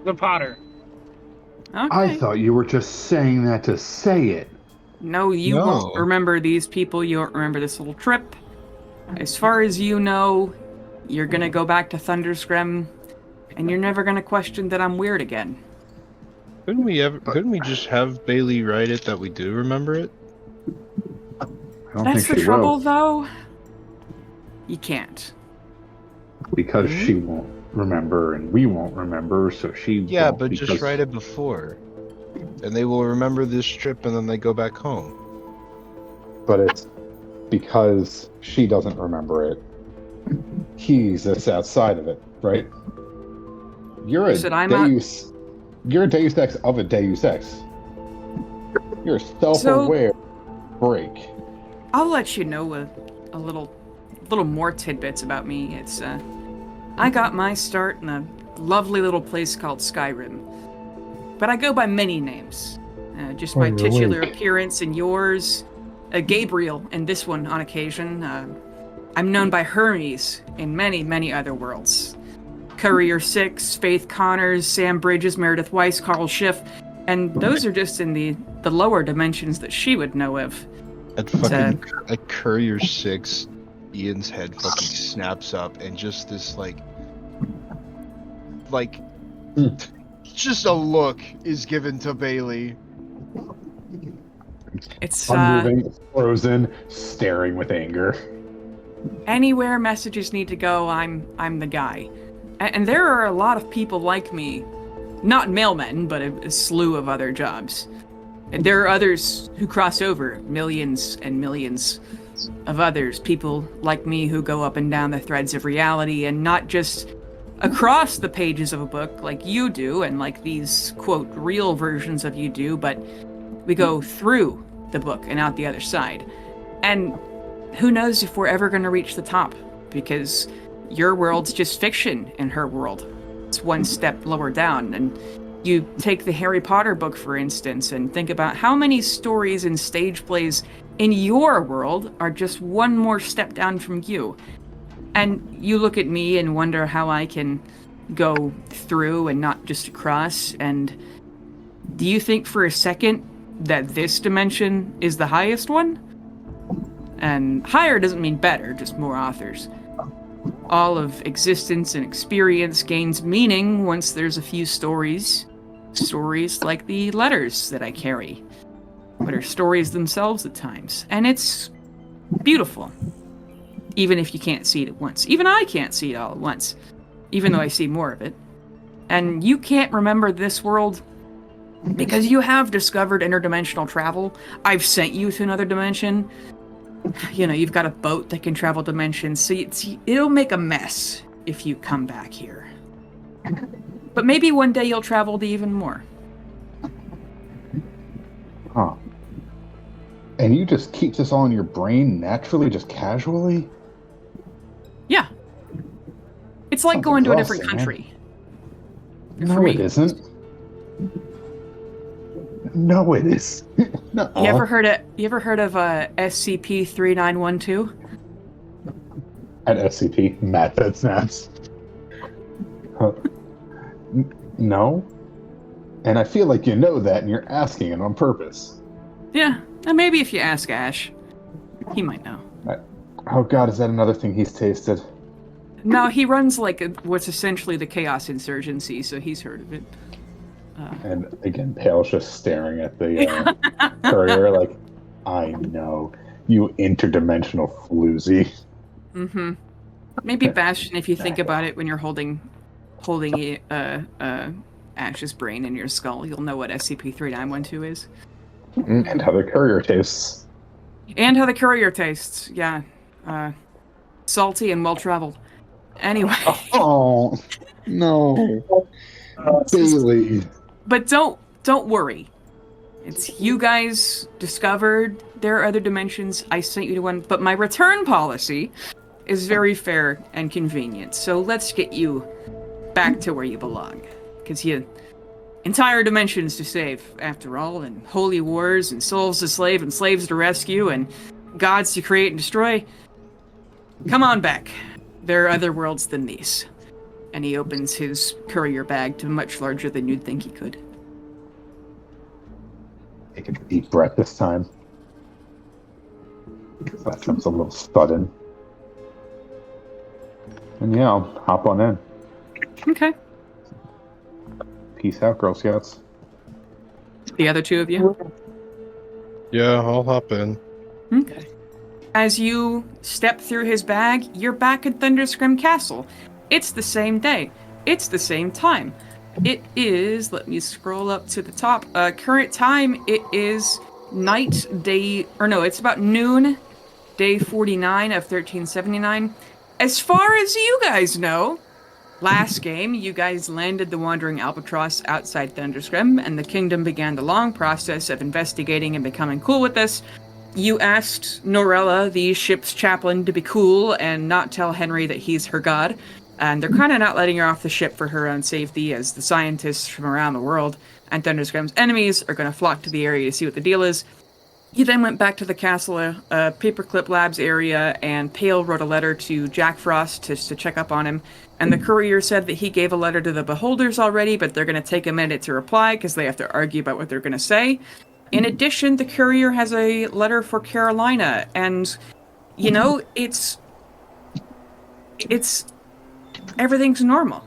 the Potter. Okay. I thought you were just saying that to say it. No, you won't remember these people. You won't remember this little trip. As far as you know, you're going to go back to Thunderscrim, and you're never going to question that I'm weird again. Couldn't we just have Bailey write it that we do remember it? I don't That's think the she trouble, will. though. You can't. Because she won't remember and we won't remember, so she Yeah, won't, but just write it before. And they will remember this trip and then they go back home. But it's because she doesn't remember it. He's just outside of it, right? You're a Deus Ex of a Deus Ex. You're a self-aware break. I'll let you know a little more tidbits about me. It's I got my start in a lovely little place called Skyrim, but I go by many names. Just Oh, my you're titular awake. appearance and yours. Gabriel, and this one on occasion. I'm known by Hermes in many, many other worlds. Courier 6, Faith Connors, Sam Bridges, Meredith Weiss, Carl Schiff, and those are just in the lower dimensions that she would know of. At Courier 6, Ian's head fucking snaps up, and just this just a look is given to Bailey. It's Unmoving, frozen, staring with anger. anywhere messages need to go, I'm the guy. And there are a lot of people like me, not mailmen, but a slew of other jobs. And there are others who cross over, millions and millions of others, people like me who go up and down the threads of reality, and not just across the pages of a book like you do, and like these, quote, real versions of you do, but we go through the book and out the other side. And who knows if we're ever going to reach the top, because your world's just fiction in her world. It's one step lower down. And you take the Harry Potter book, for instance, and think about how many stories and stage plays in your world are just one more step down from you. And you look at me and wonder how I can go through and not just across. And do you think for a second that this dimension is the highest one? And higher doesn't mean better, just more authors. All of existence and experience gains meaning once there's a few stories. Stories like the letters that I carry, but are stories themselves at times. And it's beautiful, even if you can't see it at once. Even I can't see it all at once, even though I see more of it. And you can't remember this world because you have discovered interdimensional travel. I've sent you to another dimension. You know, you've got a boat that can travel dimensions, so it'll make a mess if you come back here. But maybe one day you'll travel to even more. Huh. And you just keep this all in your brain naturally, just casually? Yeah. It's like Sounds going to a different exhausting, country. No, For me. it isn't. No, it is. You ever heard of SCP-3912? At SCP, Matt that snaps. No? And I feel like you know that and you're asking it on purpose. Yeah, and maybe if you ask Ash, he might know. Oh god, is that another thing he's tasted? No, he runs like what's essentially the Chaos Insurgency, so he's heard of it. And again, Pale's just staring at the courier like, I know, you interdimensional floozy. Mm-hmm. Maybe Bastion, if you think about it, when you're holding Ash's brain in your skull, you'll know what SCP-3912 is. And how the courier tastes. And how the courier tastes, yeah. Salty and well-traveled. Anyway. Oh, no. Bailey. But don't worry. It's you guys discovered there are other dimensions. I sent you to one, but my return policy is very fair and convenient. So let's get you back to where you belong. Because you entire dimensions to save, after all, and holy wars, and souls to slave, and slaves to rescue, and gods to create and destroy. Come on back. There are other worlds than these. And he opens his courier bag to much larger than you'd think he could. Take a deep breath this time. That sounds a little sudden. And yeah, I'll hop on in. Okay. Peace out, Girl Scouts. The other two of you? Yeah, I'll hop in. Okay. As you step through his bag, you're back at Thunderscrim Castle. It's the same day. It's the same time. It is, let me scroll up to the top. Current time, it is it's about noon, day 49 of 1379. As far as you guys know, last game, you guys landed the Wandering Albatross outside Thunderscrim, and the kingdom began the long process of investigating and becoming cool with this. You asked Norella, the ship's chaplain, to be cool and not tell Henry that he's her god. And they're kind of not letting her off the ship for her own safety, as the scientists from around the world and Thunderscrim's enemies are going to flock to the area to see what the deal is. He then went back to the castle, Paperclip Labs area, and Pale wrote a letter to Jack Frost to check up on him. And the courier said that he gave a letter to the Beholders already, but they're going to take a minute to reply because they have to argue about what they're going to say. In addition, the courier has a letter for Carolina, and, you know, it's everything's normal.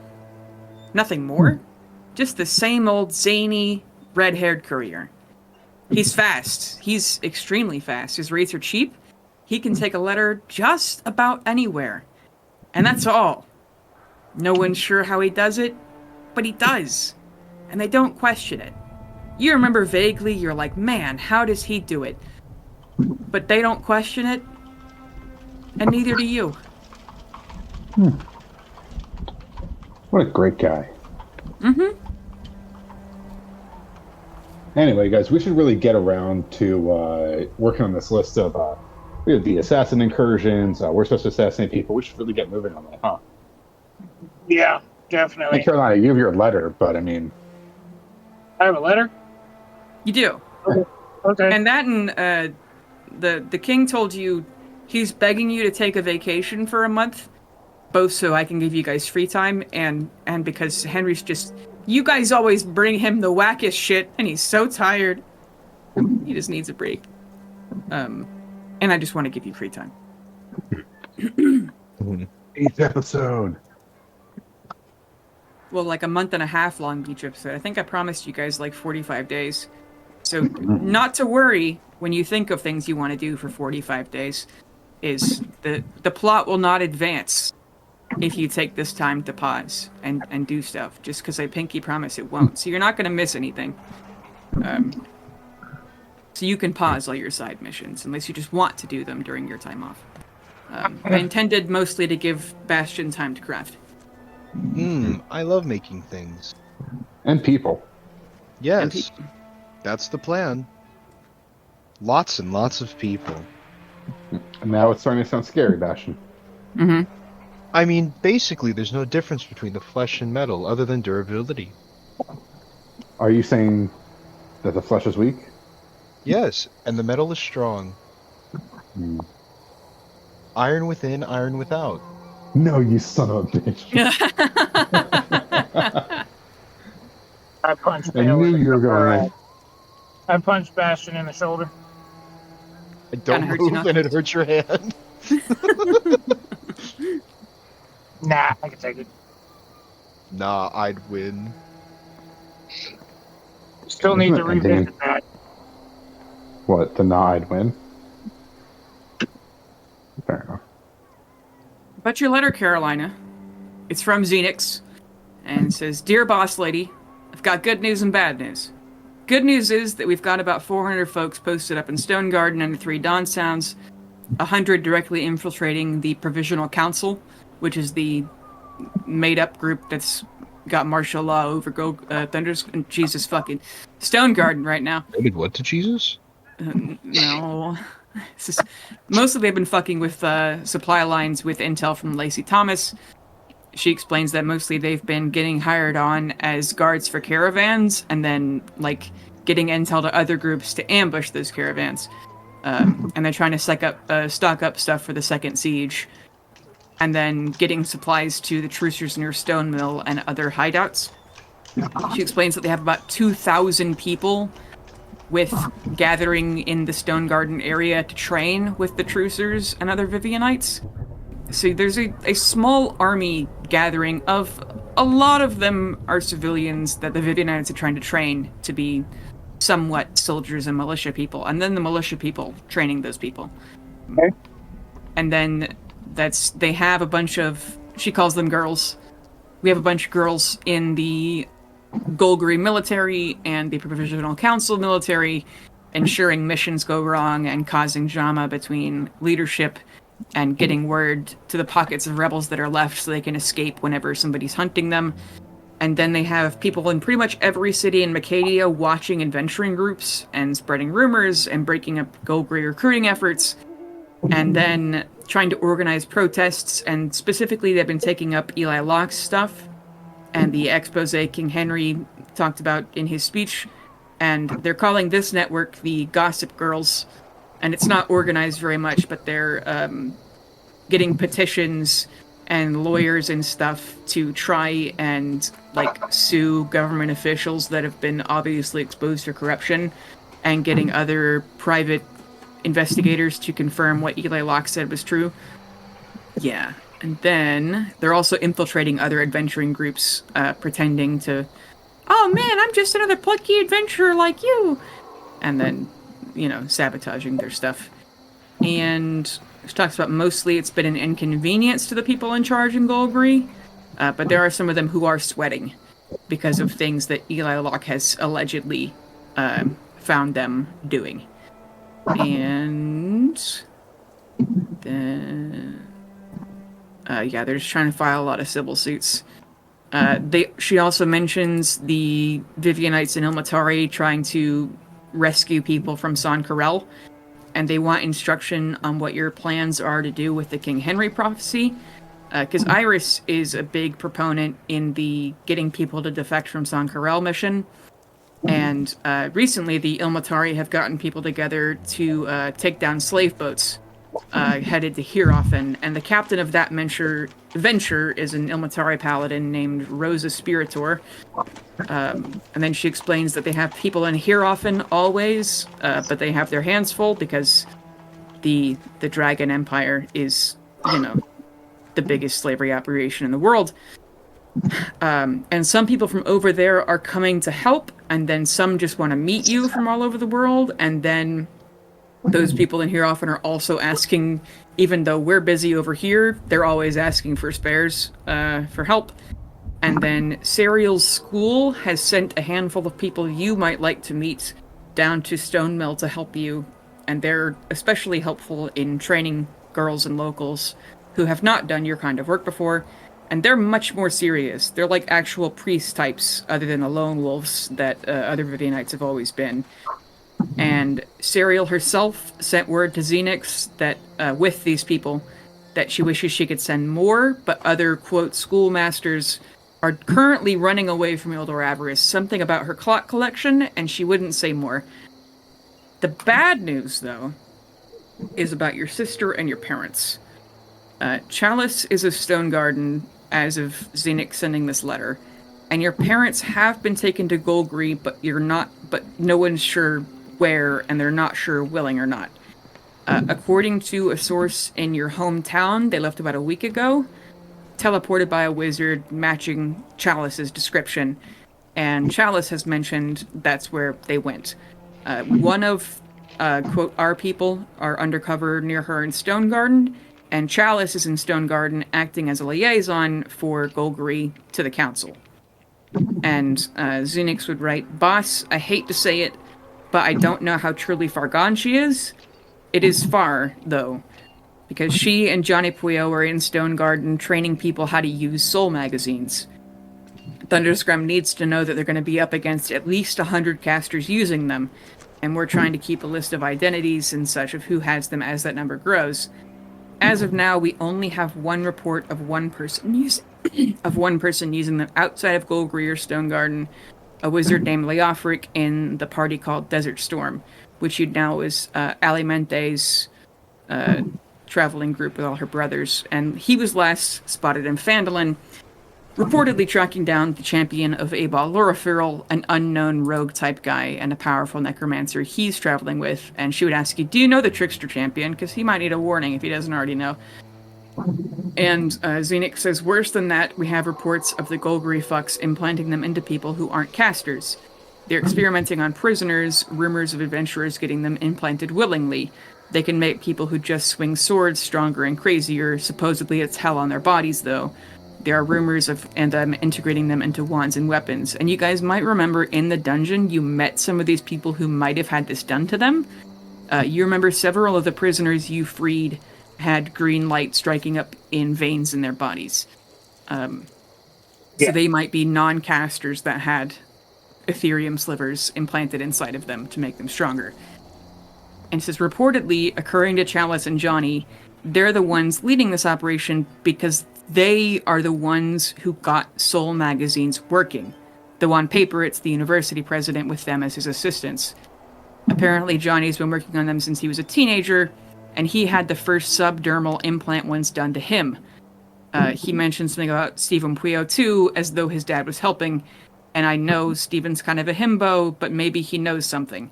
Nothing more. Just the same old zany, red-haired courier. He's fast. He's extremely fast. His rates are cheap. He can take a letter just about anywhere. And that's all. No one's sure how he does it, but he does. And they don't question it. You remember vaguely, you're like, man, how does he do it? But they don't question it, and neither do you. What a great guy. Mm-hmm. Anyway, guys, we should really get around to working on this list of we have the assassin incursions. We're supposed to assassinate people. We should really get moving on that, huh? Yeah, definitely. Hey, Carolina, you have your letter, but I mean... I have a letter? You do. Okay. And that and the king told you he's begging you to take a vacation for a month, both so I can give you guys free time and because Henry's just... You guys always bring him the wackest shit, and he's so tired. He just needs a break. And I just want to give you free time. 8th episode. Well, like a month and a half long each episode. I think I promised you guys like 45 days. So not to worry when you think of things you want to do for 45 days. Is the plot will not advance if you take this time to pause and do stuff, just because I pinky promise it won't. So you're not going to miss anything. So you can pause all your side missions, unless you just want to do them during your time off. I intended mostly to give Bastion time to craft. I love making things. And people. Yes, that's the plan. Lots and lots of people. And now it's starting to sound scary, Bastion. Mm-hmm. I mean, basically, there's no difference between the flesh and metal other than durability. Are you saying that the flesh is weak? Yes, and the metal is strong. Iron within, iron without. No, you son of a bitch. I punched I knew you were going to... I punched Bastion in the shoulder. Don't hurt move you and it hurts your hand. Nah, I can take it. Nah, I'd win. Still need to Isn't it ending? revisit that. What, the I'd win? Fair enough. But your letter, Carolina, it's from Xenix, and it says, Dear Boss Lady, I've got good news and bad news. Good news is that we've got about 400 folks posted up in Stone Garden and the Three Dawn Sounds, 100 directly infiltrating the Provisional Council, which is the made-up group that's got martial law over Thunder's Jesus fucking Stone Garden right now. They did what to Jesus? No. It's just, mostly they've been fucking with supply lines with intel from Lacey Thomas. She explains that mostly they've been getting hired on as guards for caravans and then, like, getting intel to other groups to ambush those caravans. And they're trying to stock up stuff for the second siege. And then getting supplies to the trucers near Stone Mill and other hideouts. She explains that they have about 2,000 people with gathering in the Stone Garden area to train with the trucers and other Vivianites. So there's a small army gathering of... A lot of them are civilians that the Vivianites are trying to train to be somewhat soldiers and militia people. And then the militia people training those people. Okay. And then... they have a bunch of, she calls them girls. We have a bunch of girls in the Golgari military and the Provisional Council military, ensuring missions go wrong and causing drama between leadership and getting word to the pockets of rebels that are left so they can escape whenever somebody's hunting them. And then they have people in pretty much every city in Macadia watching adventuring groups and spreading rumors and breaking up Golgari recruiting efforts. and then trying to organize protests, and specifically they've been taking up Eli Locke's stuff and the expose King Henry talked about in his speech, and they're calling this network the Gossip Girls, and it's not organized very much, but they're getting petitions and lawyers and stuff to try and sue government officials that have been obviously exposed to corruption, and getting other private investigators to confirm what Eli Locke said was true. Yeah. And then they're also infiltrating other adventuring groups, pretending to, oh man, I'm just another plucky adventurer like you. And then, sabotaging their stuff. And she talks about mostly it's been an inconvenience to the people in charge in Golgari, but there are some of them who are sweating because of things that Eli Locke has allegedly found them doing. And then... they're just trying to file a lot of civil suits. She also mentions the Vivianites and Ilmatari trying to rescue people from San Carel, and they want instruction on what your plans are to do with the King Henry prophecy, because Iris is a big proponent in the getting people to defect from San Carel mission, and recently the Ilmatari have gotten people together to take down slave boats headed to Hierophon, and the captain of that venture is an Ilmatari paladin named Rosa Spiritor. And then she explains that they have people in Hierophon always, but they have their hands full because the Dragon Empire is, the biggest slavery operation in the world. And some people from over there are coming to help, and then some just want to meet you from all over the world, and then those people in here often are also asking, even though we're busy over here, they're always asking for spares, for help. And then Serial's school has sent a handful of people you might like to meet down to Stone Mill to help you, and they're especially helpful in training girls and locals who have not done your kind of work before, and they're much more serious. They're like actual priest types, other than the lone wolves that other Vivianites have always been. And Serial herself sent word to Xenix that, with these people, that she wishes she could send more, but other, quote, schoolmasters are currently running away from Ildor Avarice. Something about her clock collection, and she wouldn't say more. The bad news, though, is about your sister and your parents. Chalice is of Stone Garden as of Xenix sending this letter, and your parents have been taken to Golgari, but no one's sure where, and they're not sure willing or not. According to a source in your hometown, they left about a week ago, teleported by a wizard matching Chalice's description, and Chalice has mentioned that's where they went. One of, quote, our people are undercover near her in Stone Garden, and Chalice is in Stone Garden acting as a liaison for Golgari to the council. And Xenix would write, "Boss, I hate to say it, but I don't know how truly far gone she is. It is far, though, because she and Johnny Puyo are in Stone Garden training people how to use soul magazines. Thunderscrum needs to know that they're going to be up against at least 100 casters using them, and we're trying to keep a list of identities and such of who has them as that number grows. As of now, we only have one report of one person using them outside of Golgari or Stone Garden, a wizard named Leofric in the party called Desert Storm, which you know is Alimente's traveling group with all her brothers, and he was last spotted in Phandalin, reportedly tracking down the champion of Abal Lorifiril, an unknown rogue-type guy and a powerful necromancer he's traveling with, and she would ask you, do you know the Trickster champion? Because he might need a warning if he doesn't already know. And Xenix says, worse than that, we have reports of the Golgari fucks implanting them into people who aren't casters. They're experimenting on prisoners, rumors of adventurers getting them implanted willingly. They can make people who just swing swords stronger and crazier. Supposedly it's hell on their bodies, though. There are rumors of integrating them into wands and weapons. And you guys might remember in the dungeon, you met some of these people who might have had this done to them. You remember several of the prisoners you freed had green light striking up in veins in their bodies. So they might be non-casters that had Ethereum slivers implanted inside of them to make them stronger. And says, reportedly, according to Chalice and Johnny, they're the ones leading this operation because they are the ones who got Soul magazines working. Though on paper, it's the university president with them as his assistants. Apparently, Johnny's been working on them since he was a teenager, and he had the first subdermal implant ones done to him. He mentioned something about Stephen Puyo too, as though his dad was helping, and I know Stephen's kind of a himbo, but maybe he knows something.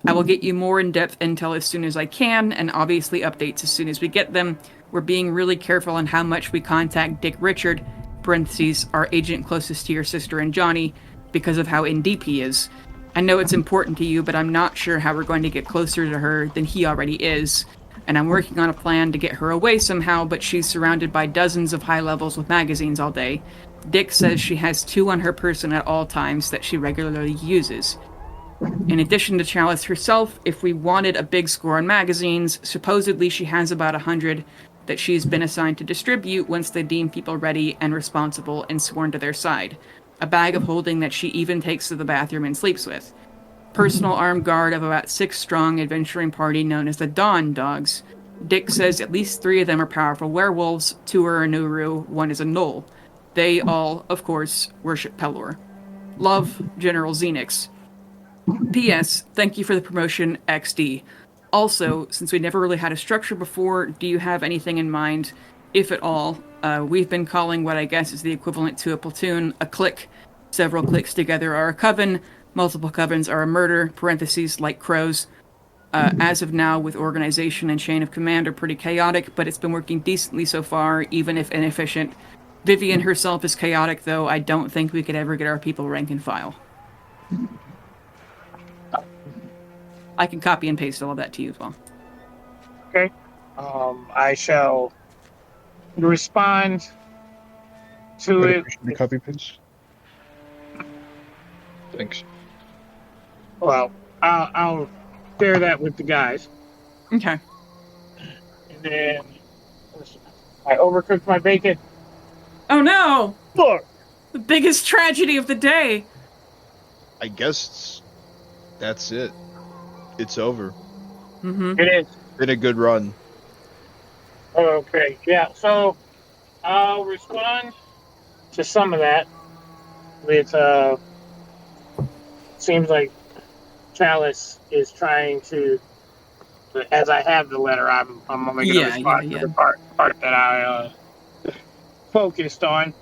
I will get you more in-depth intel as soon as I can, and obviously updates as soon as we get them. We're being really careful on how much we contact Dick Richard, parentheses, our agent closest to your sister and Johnny, because of how in deep he is. I know it's important to you, but I'm not sure how we're going to get closer to her than he already is. And I'm working on a plan to get her away somehow, but she's surrounded by dozens of high levels with magazines all day. Dick says she has 2 on her person at all times that she regularly uses. In addition to Chalice herself, if we wanted a big score on magazines, supposedly she has about 100 that she's been assigned to distribute once they deem people ready and responsible and sworn to their side. A bag of holding that she even takes to the bathroom and sleeps with. Personal armed guard of about 6 strong adventuring party known as the Dawn Dogs. Dick says at least 3 of them are powerful werewolves, 2 are a Nuru, 1 is a Knoll. They all, of course, worship Pelor. Love, General Xenix. P.S. Thank you for the promotion, XD. Also, since we never really had a structure before, do you have anything in mind, if at all? We've been calling what I guess is the equivalent to a platoon a clique. Several cliques together are a coven. Multiple covens are a murder, parentheses, like crows. As of now, with organization and chain of command are pretty chaotic, but it's been working decently so far, even if inefficient. Vivian herself is chaotic, though I don't think we could ever get our people rank and file. I can copy and paste all of that to you as well. Okay. I shall respond to Really it. appreciate the copy paste. Thanks. Well, I'll share that with the guys. Okay. And then I overcooked my bacon. Oh no! Look, The biggest tragedy of the day! I guess that's it. It's over. Mm-hmm. it is. Been a good run. Okay, yeah, so I'll respond to some of that with, seems like Chalice is trying to, as I have the letter, I'm only going to respond to the part that I focused on.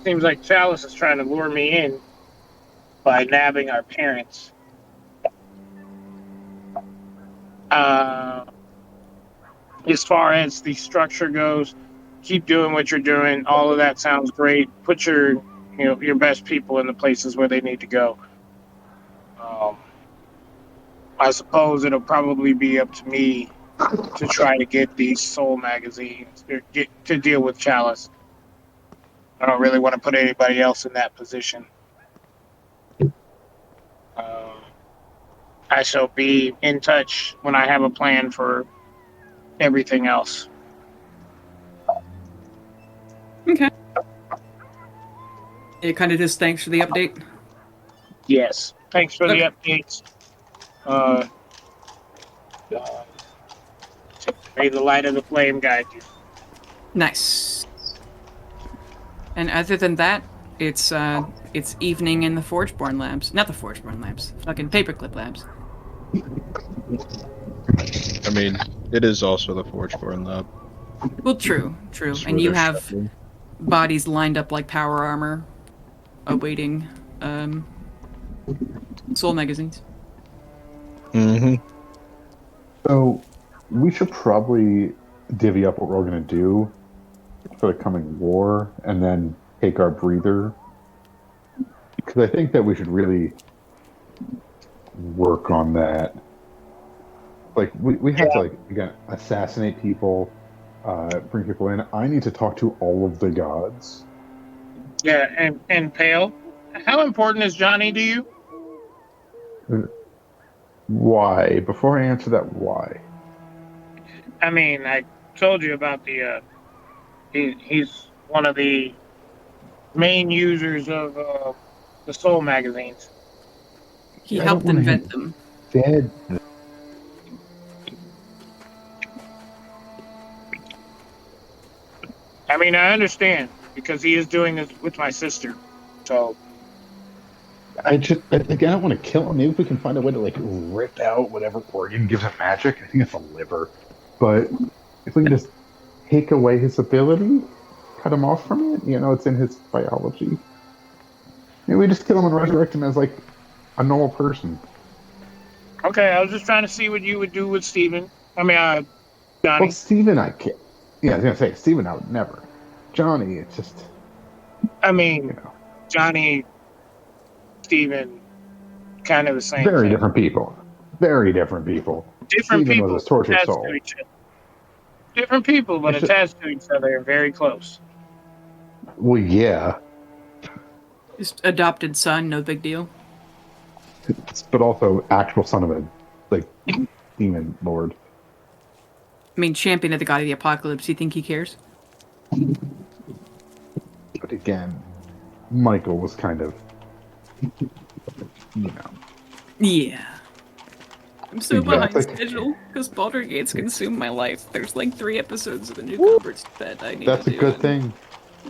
Seems like Chalice is trying to lure me in by nabbing our parents. As far as the structure goes, keep doing what you're doing. All of that sounds great. Put your best people in the places where they need to go. I suppose it'll probably be up to me to try to get these Soul magazines, or to deal with Chalice. I don't really want to put anybody else in that position. I shall be in touch when I have a plan for everything else. Okay. It kind of just thanks for the update. Yes. Thanks for the updates. May the light of the flame guide you. Nice. And other than that, it's evening in the Forgeborn Labs. Not the Forgeborn Labs. Fucking Paperclip Labs. I mean, it is also the Forgeborn Lab. Well, true. That's And where you they're have shuttling. bodies lined up like power armor, awaiting soul magazines. Mm-hmm. So we should probably divvy up what we're going to do for the coming war and then take our breather. Because I think that we should really work on that. Like, we have to, like, again, assassinate people, bring people in. I need to talk to all of the gods. Yeah, and Pale, how important is Johnny to you? Why? Before I answer that, why? I mean, I told you about the, he's one of the main users of the Soul magazines. He Yeah, I helped don't wanna invent them. Dead. I mean, I understand because he is doing this with my sister. So I don't want to kill him. Maybe if we can find a way to like rip out whatever organ gives him magic. I think it's the liver. But if we can just take away his ability, cut him off from it, it's in his biology. Maybe we just kill him and resurrect him as like a normal person. okay, I was just trying to see what you would do with Steven. I mean, Johnny. Well, Steven, I can't. Yeah, I was gonna say Steven, I would never. Johnny, it's just I mean, Johnny, Steven, kind of the same very thing. different people. Very different people. Different Steven people was a tortured attached soul. to each other. Different people, but It's attached to each other and very close. Well, yeah, Just adopted son, no big deal. but also actual son of a like demon lord. I mean, champion of the god of the apocalypse. You think he cares? But again, Michael was kind of, Yeah. I'm so Yeah, behind it's like- schedule because Baldur's Gate's consumed my life. There's like 3 episodes of the new converts that I need That's to a do. good thing.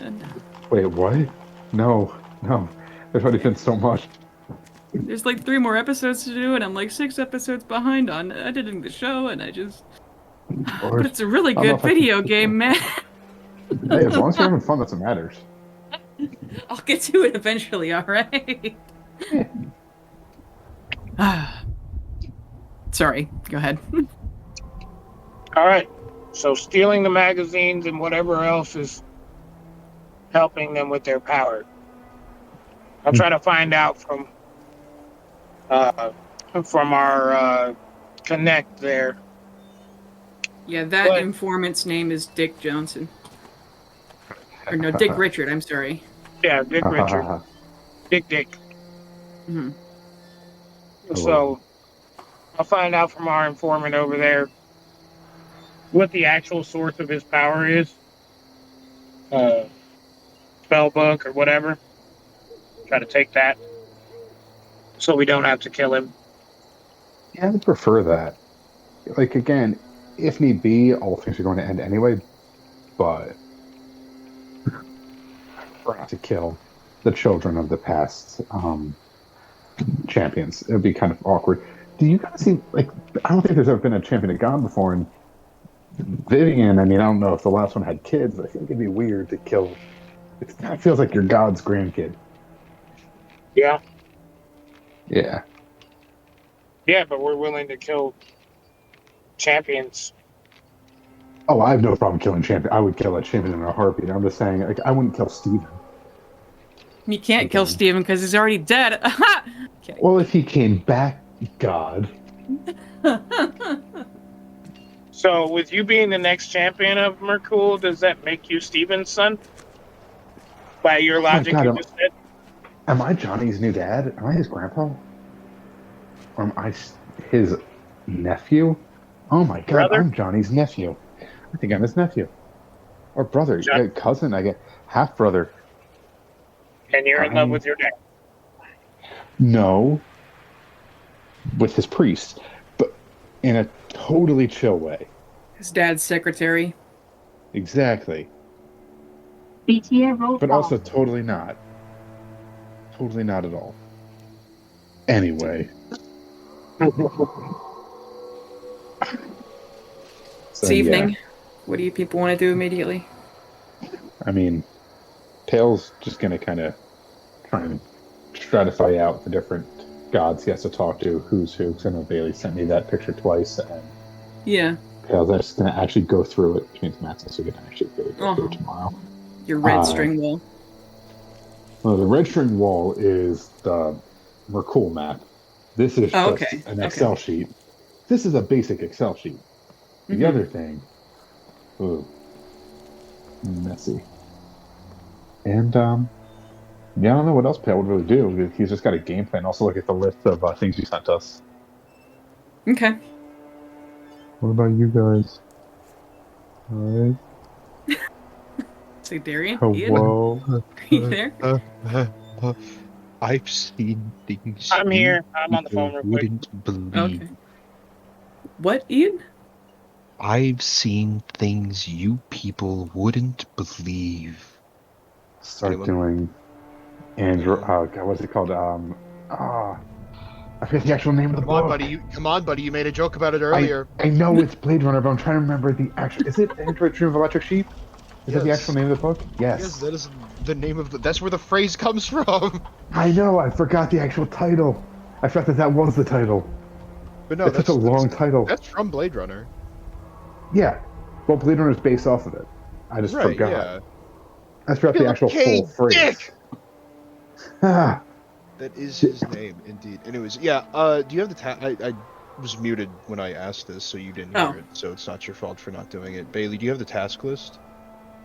And Wait, what? No. There's already been so much. there's like 3 more episodes to do, and I'm like 6 episodes behind on editing the show, and I just. But it's a really I don't know good if I can video keep game, man. Hey, as long as you're having fun, that's what matters. I'll get to it eventually, alright? Sorry, go ahead. All right. So stealing the magazines and whatever else is helping them with their power. I'll try to find out from our connect there. Yeah, that What? informant's name is Dick Johnson. Or no, Dick Richard, I'm sorry. Yeah, Dick Richard. Dick. Mhm. So I'll find out from our informant over there what the actual source of his power is. Spell book or whatever. Try to take that. So we don't have to kill him. Yeah, I would prefer that. Like, again, if need be, all things are going to end anyway, but for not to kill the children of the past champions, it would be kind of awkward. Do you guys see, like, I don't think there's ever been a champion of God before, and Vivian, I mean, I don't know if the last one had kids, but I think it'd be weird to kill. It kind of feels like your God's grandkid. Yeah. Yeah. Yeah, but we're willing to kill champions. Oh, I have no problem killing champion. I would kill a champion in a heartbeat. I'm just saying, like, I wouldn't kill Steven. You can't kill Steven because he's already dead. Okay. Well, if he came back, God. So with you being the next champion of Merkul, does that make you Steven's son? By your logic, God, you just said? Am I Johnny's new dad? Am I his grandpa? Or am I his nephew? Oh my God, Brother? I'm Johnny's nephew. I think I'm his nephew. Or brother, cousin, I get half brother. And you're in love with your dad. No. With his priest, but in a totally chill way. His dad's secretary. Exactly. BTA roll But call. also totally not. Totally not at all. Anyway. So, This evening, yeah. what do you people want to do immediately? I mean, Tails just going to kind of try and stratify out the different gods he has to talk to, who's who, because I know Bailey sent me that picture twice, and Yeah, Tails, I'm just going to actually go through it, which means Matt's so we can actually really go through it tomorrow. your red string wall. Well, the red string wall is the Merkul map. This is just okay. an Excel sheet. This is a basic Excel sheet. The Mhm. other thing, ooh, messy. And yeah, I don't know what else Pale would really do. He's just got a game plan. Also, look at the list of things you sent us. Okay. What about you guys? All right. So Darian, Ian, Hello. are you there? I've seen things I'm here. I'm you on the phone real quick. wouldn't believe. Okay. What, Ian? I've seen things you people wouldn't believe. Start Anyone? doing Andrew. God, what's it called? I forget the actual name of the Come on, book. buddy. Come on, buddy. You made a joke about it I earlier. I know it's Blade Runner, but I'm trying to remember the actual. Is it Android Dream of Electric Sheep? Is that the actual Yes. name of the book? Yes, Yes. that is the name of the. That's where the phrase comes from. I know. I forgot the actual title. I forgot that was the title. But no, It's such a long title. That's from Blade Runner. Yeah. Well, Blade Runner is based off of it. I just Right, forgot. yeah. I forgot the Philip actual K. full phrase. Dick! Ah, That is his name, indeed. Anyways, yeah. Do you have the I was muted when I asked this, so you didn't hear Oh. it. So it's not your fault for not doing it. Bailey, do you have the task list?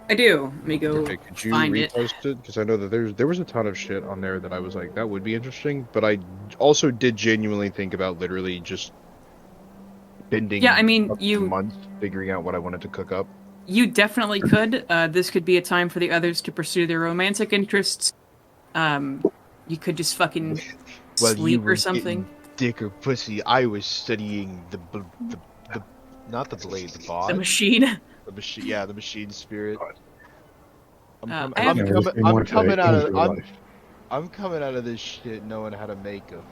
I do. Let me go Okay, could you find it. repost it? Because I know that there was a ton of shit on there that I was like, that would be interesting. But I also did genuinely think about literally just bending. Yeah, I mean, up to you months figuring out what I wanted to cook up. definitely could. This could be a time for the others to pursue their romantic interests. You could just fucking While you sleep were or something. getting dick or pussy, I was studying the not the blade, the bod. The machine. The machine, yeah, the machine spirit. I'm I coming. have- yeah, there's been more to Andrew life. I'm coming out of this shit knowing how to make them,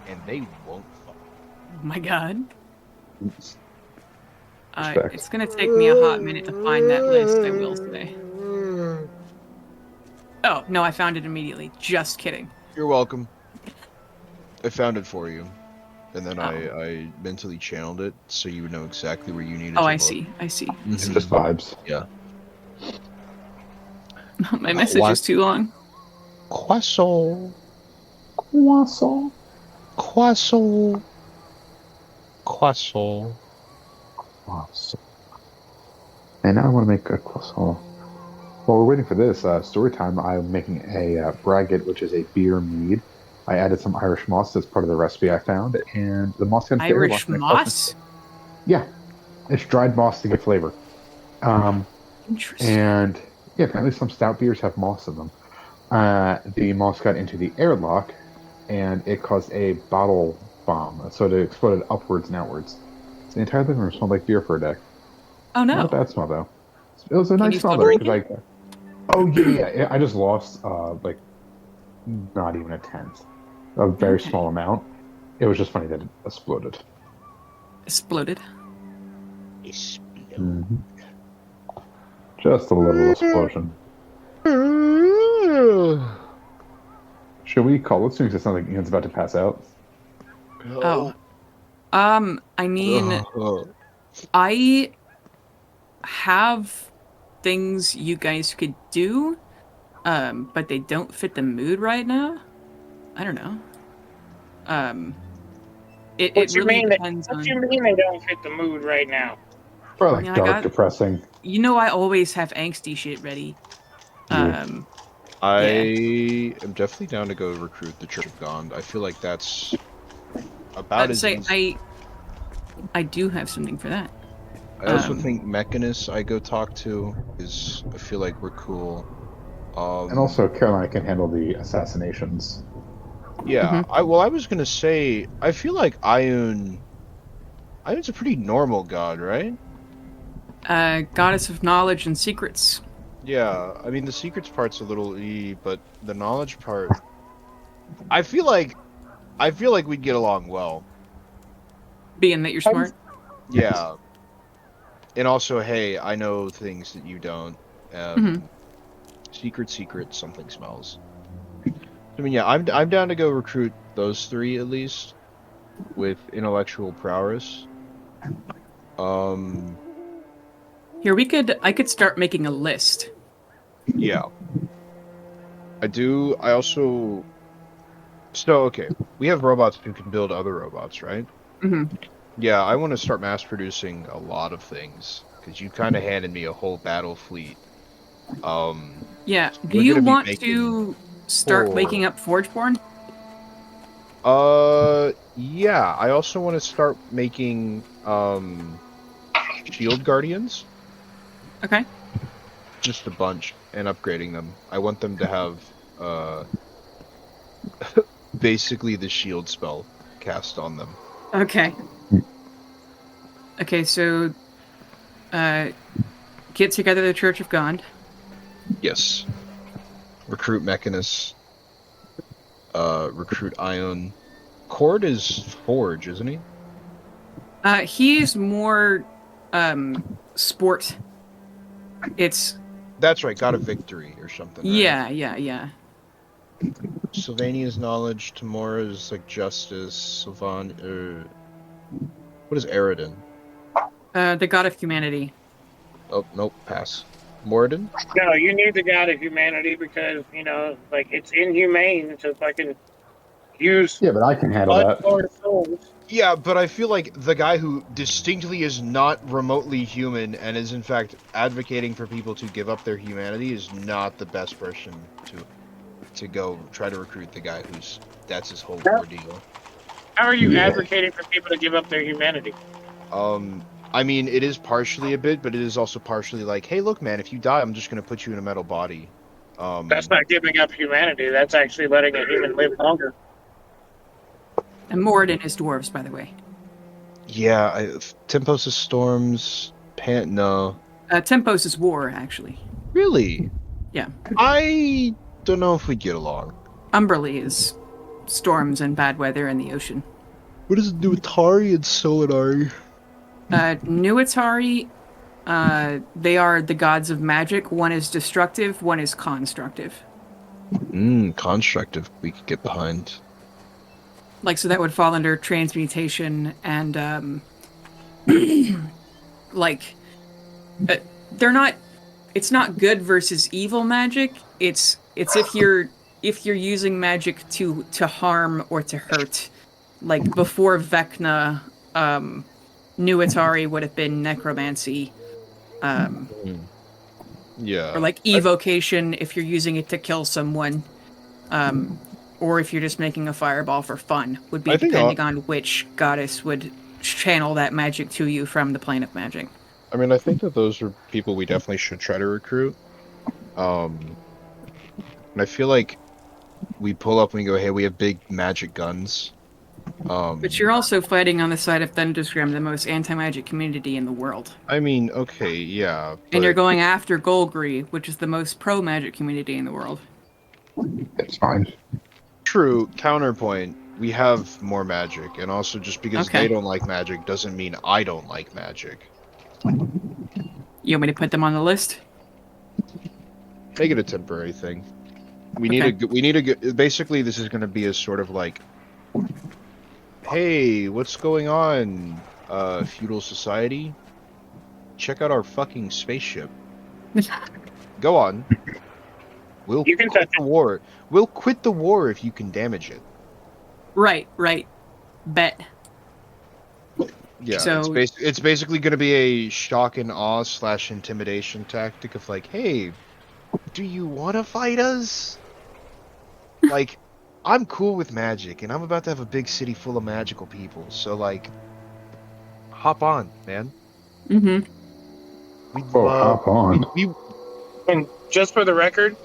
and they won't fuck. Oh my god. Respect. It's gonna take me a hot minute to find that list, I will say. Oh, no, I found it immediately. Just kidding. You're welcome. I found it for you, and then Oh. I mentally channeled it so you would know exactly where you needed Oh, to I look. see. I see. It's Mhm. just vibes. Yeah. My message What? is too long. Croissant. Croissant. Croissant. Croissant. Croissant. And now I want to make a croissant. While we're waiting for this story time, I'm making a braggot, which is a beer mead. I added some Irish moss as part of the recipe I found, and the moss got into the Irish airlock. moss? Yeah, it's dried moss to get flavor. Interesting. And yeah, apparently some stout beers have moss in them. The moss got into the airlock, and it caused a bottle bomb, so it exploded upwards and outwards. So the entire living room smelled like beer for a day. Oh Not a no. bad smell though. It was a Can nice you smell still though. drink 'Cause oh yeah. I just lost like not even a tenth, a very Okay. small amount. It was just funny that it exploded. Exploded. Mhm. Just a little explosion. Should we call it soon? Because it sounds like Ian's about to pass out. Oh. I mean, I have things you guys could do, but they don't fit the mood right now. I don't know. It What you really mean? depends What on. you mean they don't fit the mood right now? Probably Yeah, I like dark, got- depressing. You know, I always have angsty shit ready. Yeah. I am definitely down to go recruit the Church of Gond. I feel like that's about I'd as say easy. I do have something for that. I also um, think Mechanist I go talk to is. I feel like we're cool. And also, Carolina can handle the assassinations. Yeah. I was gonna say. I feel like Ion's a pretty normal god, right? Goddess of knowledge and secrets. Yeah. I mean, the secrets part's a little but the knowledge part. I feel like we'd get along well. Being that you're smart. Yeah. And also, hey, I know things that you don't. Secret, something smells. I mean, yeah, I'm down to go recruit those three at least with intellectual prowess. Here, I could start making a list. Yeah. I also. So okay, we have robots who can build other robots, right? Mm-hmm. Yeah, I want to start mass producing a lot of things because you kind of handed me a whole battle fleet. Yeah. Do We're you gonna be want making to start four. waking up Forgeborn? Yeah. I also want to start making shield guardians, Okay. just a bunch, and upgrading them. I want them to have basically the shield spell cast on them. Okay. Okay, so Get together the Church of God. Yes. Recruit Mechanus. Recruit Ion. Cord is Forge, isn't he? He's more sport. It's That's right, God of Victory or something, right? yeah. Sylvania's knowledge, Tamora's like justice, Sylvan what is Eridan? The God of Humanity. Oh nope, pass. Moradin? No, you need the God of Humanity because, like, it's inhumane to fucking use Yeah, but I can handle blood that. for souls. Yeah, but I feel like the guy who distinctly is not remotely human and is in fact advocating for people to give up their humanity is not the best person to go try to recruit the guy that's his whole ordeal. How are you Yeah. advocating for people to give up their humanity? I mean, it is partially a bit, but it is also partially like, hey, look, man, if you die, I'm just gonna put you in a metal body. That's not giving up humanity. That's actually letting a human live longer. And Moradin is dwarves, by the way. Yeah, Tempos of Storms, no. Tempos is war, actually. Really? Yeah. I don't know if we get along. Umberly is storms and bad weather in the ocean. What does it do with Tari and Solidari? Nuitari, they are the gods of magic. One is destructive, one is constructive. Constructive we could get behind. Like, so that would fall under transmutation and, they're not, it's not good versus evil magic. It's if you're using magic to harm or to hurt. Like, before Vecna, Nuitari would have been necromancy. Yeah. Or like evocation if you're using it to kill someone. Or if you're just making a fireball for fun, would be depending on which goddess would channel that magic to you from the plane of magic. I mean, I think that those are people we definitely should try to recruit. And I feel like we pull up and we go, hey, we have big magic guns. But you're also fighting on the side of Thundersgram, the most anti-magic community in the world. I mean, okay, yeah. But... And you're going after Golgri, which is the most pro-magic community in the world. It's fine. True. Counterpoint. We have more magic, and also just because they don't like magic doesn't mean I don't like magic. You want me to put them on the list? Make it a temporary thing. We need a basically this is going to be a sort of like, hey, what's going on, feudal society? Check out our fucking spaceship. Go on. We'll quit the war. We'll quit the war if you can damage it. Right. Bet. Yeah, so, it's basically going to be a shock and awe / intimidation tactic of like, hey, do you want to fight us? Like, I'm cool with magic, and I'm about to have a big city full of magical people, so like, hop on, man. Hop on. And just for the record,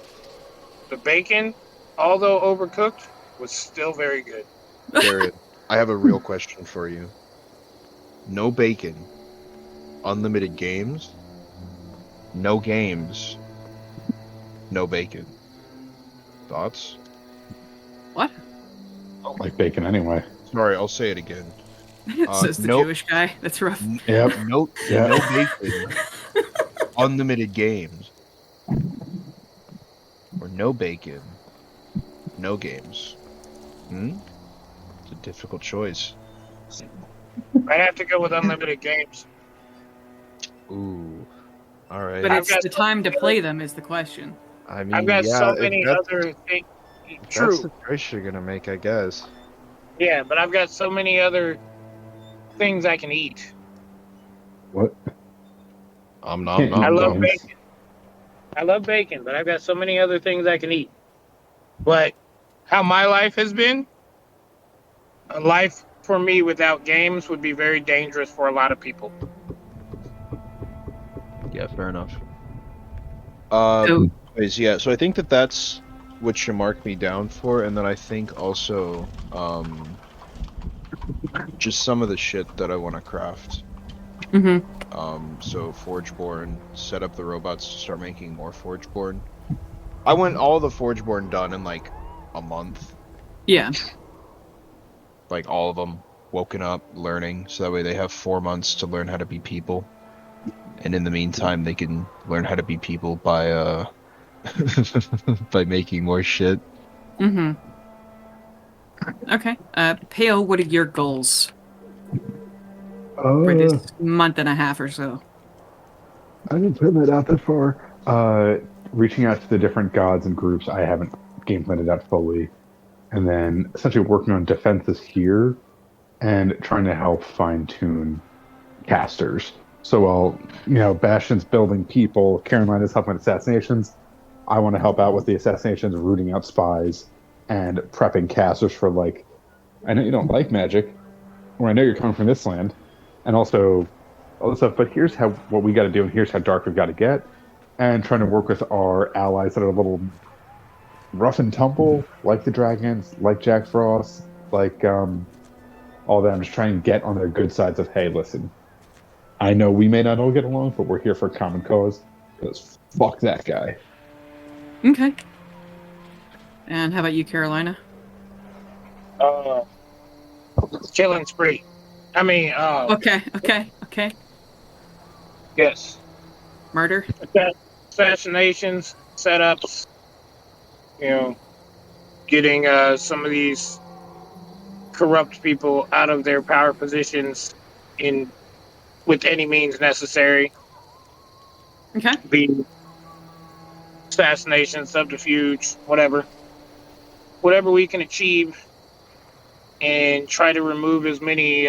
the bacon, although overcooked, was still very good. Jared, I have a real question for you. No bacon, unlimited games, no games, no bacon. Thoughts? What? I don't like bacon anyway. Sorry, I'll say it again. Says the Jewish guy. That's rough. Yep. No bacon, unlimited games. Or no bacon, no games. It's a difficult choice. I'd have to go with unlimited games. Ooh. Alright. But it's the time to play them is the question. I mean, I've got so many other things. True. That's the choice you're gonna make, I guess. Yeah, but I've got so many other things I can eat. What? I love bacon. I love bacon, but I've got so many other things I can eat. But how my life has been, a life for me without games would be very dangerous for a lot of people. Yeah, fair enough. So I think that's what you mark me down for, and then I think also just some of the shit that I want to craft. Mm-hmm. So Forgeborn set up the robots to start making more Forgeborn. I want all the Forgeborn done in like a month. Yeah. Like all of them woken up, learning, so that way they have 4 months to learn how to be people. And in the meantime, they can learn how to be people by by making more shit. Mm-hmm. Okay. Pale, what are your goals for this Uh, month and a half or so? I didn't put that out that far. Reaching out to the different gods and groups I haven't game planned it out fully, and then essentially working on defenses here and trying to help fine tune casters. So while Bastion's building people, Carolina's helping with assassinations. I want to help out with the assassinations, rooting out spies, and prepping casters for like. I know you don't like magic, or I know you're coming from this land, and also all this stuff. But here's how what we got to do, and here's how dark we've got to get, and trying to work with our allies that are a little rough and tumble, like the dragons, like Jack Frost, like all that. I'm just trying to get on their good sides of, hey, listen, I know we may not all get along, but we're here for a common cause. Because fuck that guy. Okay. And how about you, Carolina? Killing spree. I mean, Okay. yes. Murder? Assassinations, setups, getting some of these corrupt people out of their power positions in with any means necessary. Okay. Be assassination, subterfuge, whatever we can achieve, and try to remove as many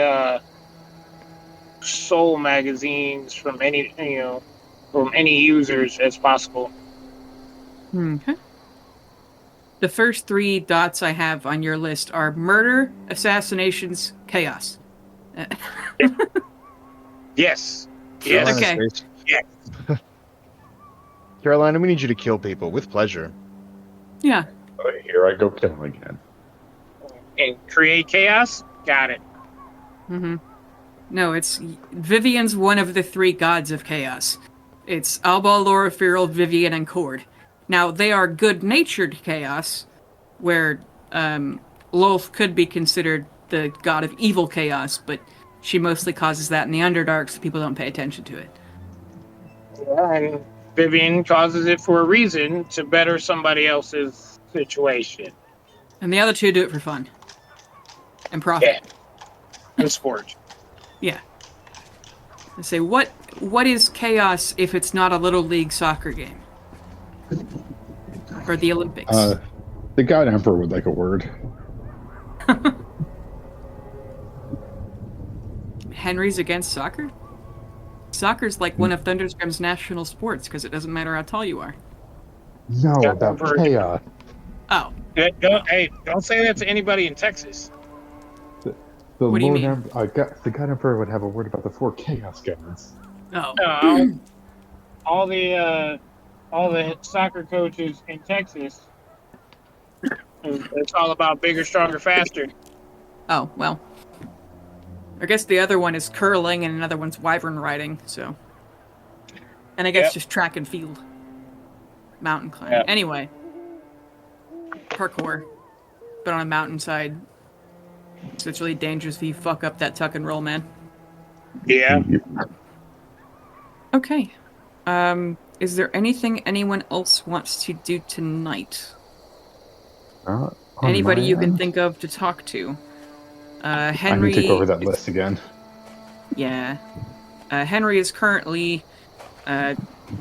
soul magazines from any users as possible. Okay. The first 3 dots I have on your list are murder, assassinations, chaos. Yes. Carolina's Okay. face. Yeah. Carolina, we need you to kill people with pleasure. Yeah. Oh, here I go killing again. And create chaos. Got it. Mm-hmm. No, it's Vivian's one of the 3 gods of chaos. It's Alba, Loriferial, Vivian, and Cord. Now, they are good-natured chaos, where Lolth could be considered the god of evil chaos, but she mostly causes that in the Underdark, so people don't pay attention to it. Yeah, and Vivian causes it for a reason, to better somebody else's situation. And the other 2 do it for fun. And profit. Yeah. And sport. Yeah. I say, what is chaos if it's not a Little League soccer game? Or the Olympics? The God Emperor would like a word. Henry's against soccer? Soccer's like one of Thunderscrim's national sports, because it doesn't matter how tall you are. No, God about Emperor. chaos. Oh. Don't say that to anybody in Texas. The What do you Lord mean? the God Emperor would have a word about the 4 chaos gods. Oh. All the soccer coaches in Texas, it's all about bigger, stronger, faster. Oh, well. I guess the other one is curling and another one's wyvern riding, so. And I guess Yep. just track and field. Mountain climbing. Yep. Anyway. Parkour. But on a mountainside. So it's really dangerous if you fuck up that tuck and roll, man. Yeah. Okay. Is there anything anyone else wants to do tonight? Anybody you can think of to talk to? Henry. I need to go over that list again. Yeah. Henry is currently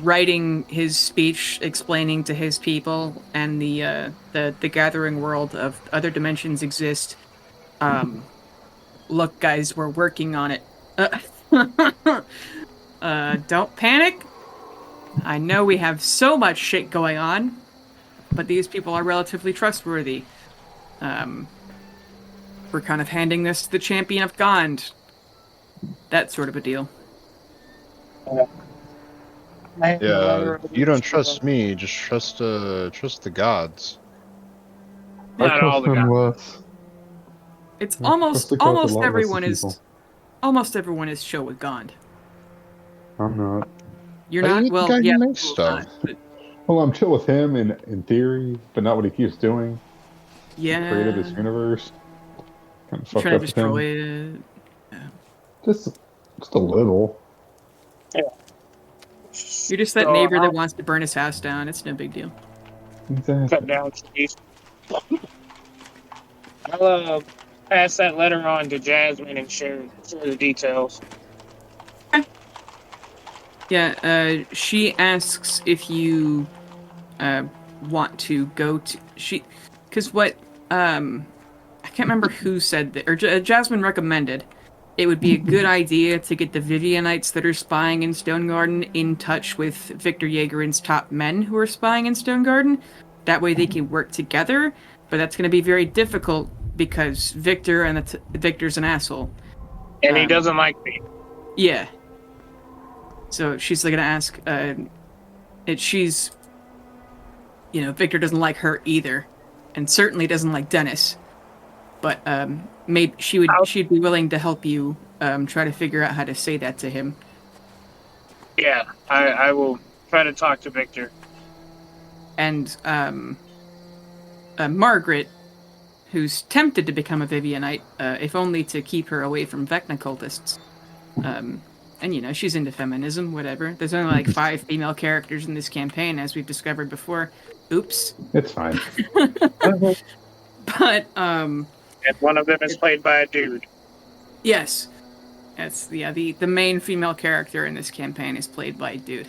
writing his speech explaining to his people and the gathering world of other dimensions exist. Look, guys, we're working on it. Don't panic. I know we have so much shit going on, but these people are relatively trustworthy. We're kind of handing this to the champion of Gond. That sort of a deal. Yeah, you don't trust me, just trust the gods. Not all the guys. Less. It's Yeah, trust the gods a lot less than everyone people. is almost everyone is chill with Gond. I'm not. You're I not? think Well, I yeah. makes Cool, stuff. but Well, I'm chill with him in theory, but not what he keeps doing. He created yeah. this universe. Kind of fucked Trying to up with destroy him. it. Yeah. Just a little. You're just that So neighbor that I'll wants to burn his house down. It's no big deal. Exactly. cut down trees. I'll pass that letter on to Jasmine and share the details. Yeah, she asks if you want to go to because what I can't remember who said that, or Jasmine recommended it would be a good idea to get the Vivianites that are spying in Stone Garden in touch with Victor Yeagerin's top men who are spying in Stone Garden. That way they can work together, but that's going to be very difficult because Victor's an asshole. And he doesn't like me. Yeah. So she's going to ask, she's, Victor doesn't like her either, and certainly doesn't like Dennis. But maybe she'd be willing to help you try to figure out how to say that to him. Yeah, I will try to talk to Victor. And Margaret, who's tempted to become a Vivianite, if only to keep her away from Vecna cultists. And she's into feminism, whatever. There's only like 5 female characters in this campaign, as we've discovered before. Oops. It's fine. But And one of them is played by a dude. yes. That's the main female character in this campaign is played by a dude.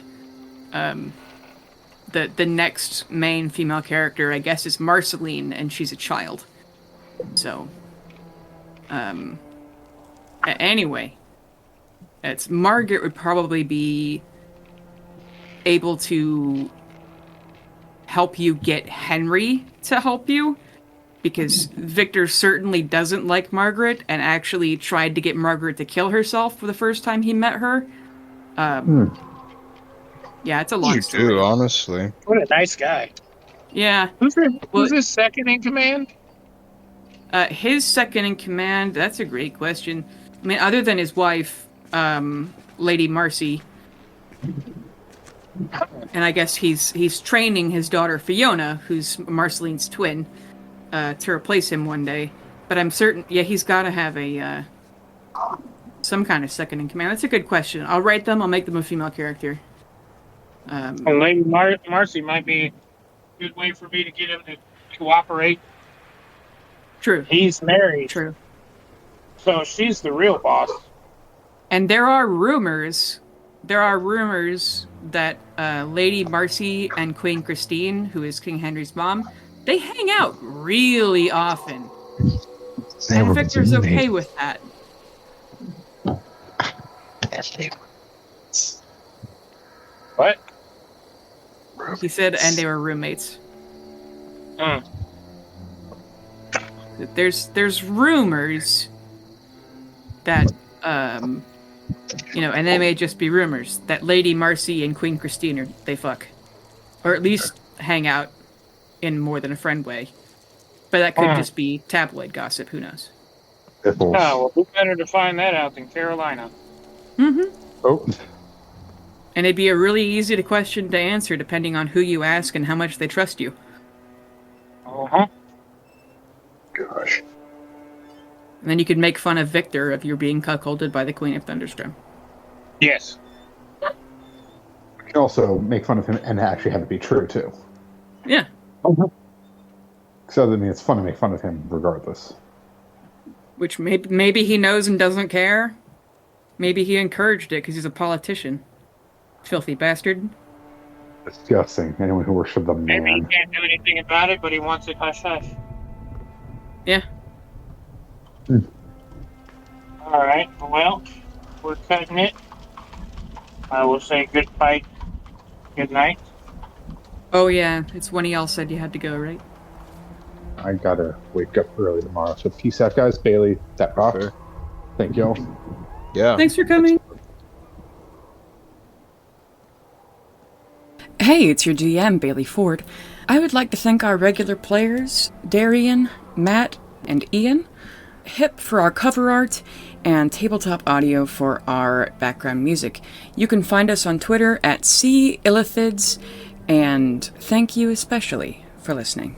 The next main female character, I guess, is Marceline, and she's a child. So anyway, it's Margaret would probably be able to help you get Henry to help you, because Victor certainly doesn't like Margaret and actually tried to get Margaret to kill herself for the first time he met her. Yeah, it's a long story. You do, honestly. What a nice guy. Yeah. Who's his second in command? His second in command, that's a great question. I mean, other than his wife, Lady Marcy. And I guess he's training his daughter Fiona, who's Marceline's twin, to replace him one day. But I'm certain, he's got to have a some kind of second in command. That's a good question. I'll write them. I'll make them a female character. And Lady Marcy might be a good way for me to get him to cooperate. True. He's married. True. So she's the real boss. And there are rumors that Lady Marcy and Queen Christine, who is King Henry's mom, they hang out really often. And Victor's okay with that. What? He said, and they were roommates. There's rumors that, and they may just be rumors, that Lady Marcy and Queen Christine they fuck. Or at least hang out in more than a friend way. But that could just be tabloid gossip, who knows? Oh, well, who better to find that out than Carolina? Mm-hmm. Oh. And it'd be a really easy question to answer depending on who you ask and how much they trust you. Uh-huh. Gosh. And then you could make fun of Victor if you're being cuckolded by the Queen of Thunderstorm. Yes. We can also make fun of him and actually have it be true, too. Yeah. So, I mean, it's fun to make fun of him regardless. Which maybe he knows and doesn't care. Maybe he encouraged it because he's a politician. Filthy bastard. Disgusting. Anyone who works for the man. Maybe he can't do anything about it, but he wants it hush-hush. Yeah. All right. Well, we're cutting it. I will say good fight. Good night. Oh yeah, it's when y'all said you had to go, right? I gotta wake up early tomorrow. So peace out, guys. Bailey, that rock. Fair. Thank y'all. Yeah. Thanks for coming. Hey, it's your GM, Bailey Ford. I would like to thank our regular players, Darian, Matt, and Ian. Hip for our cover art, and Tabletop Audio for our background music. You can find us on Twitter at @Illithids, and thank you especially for listening.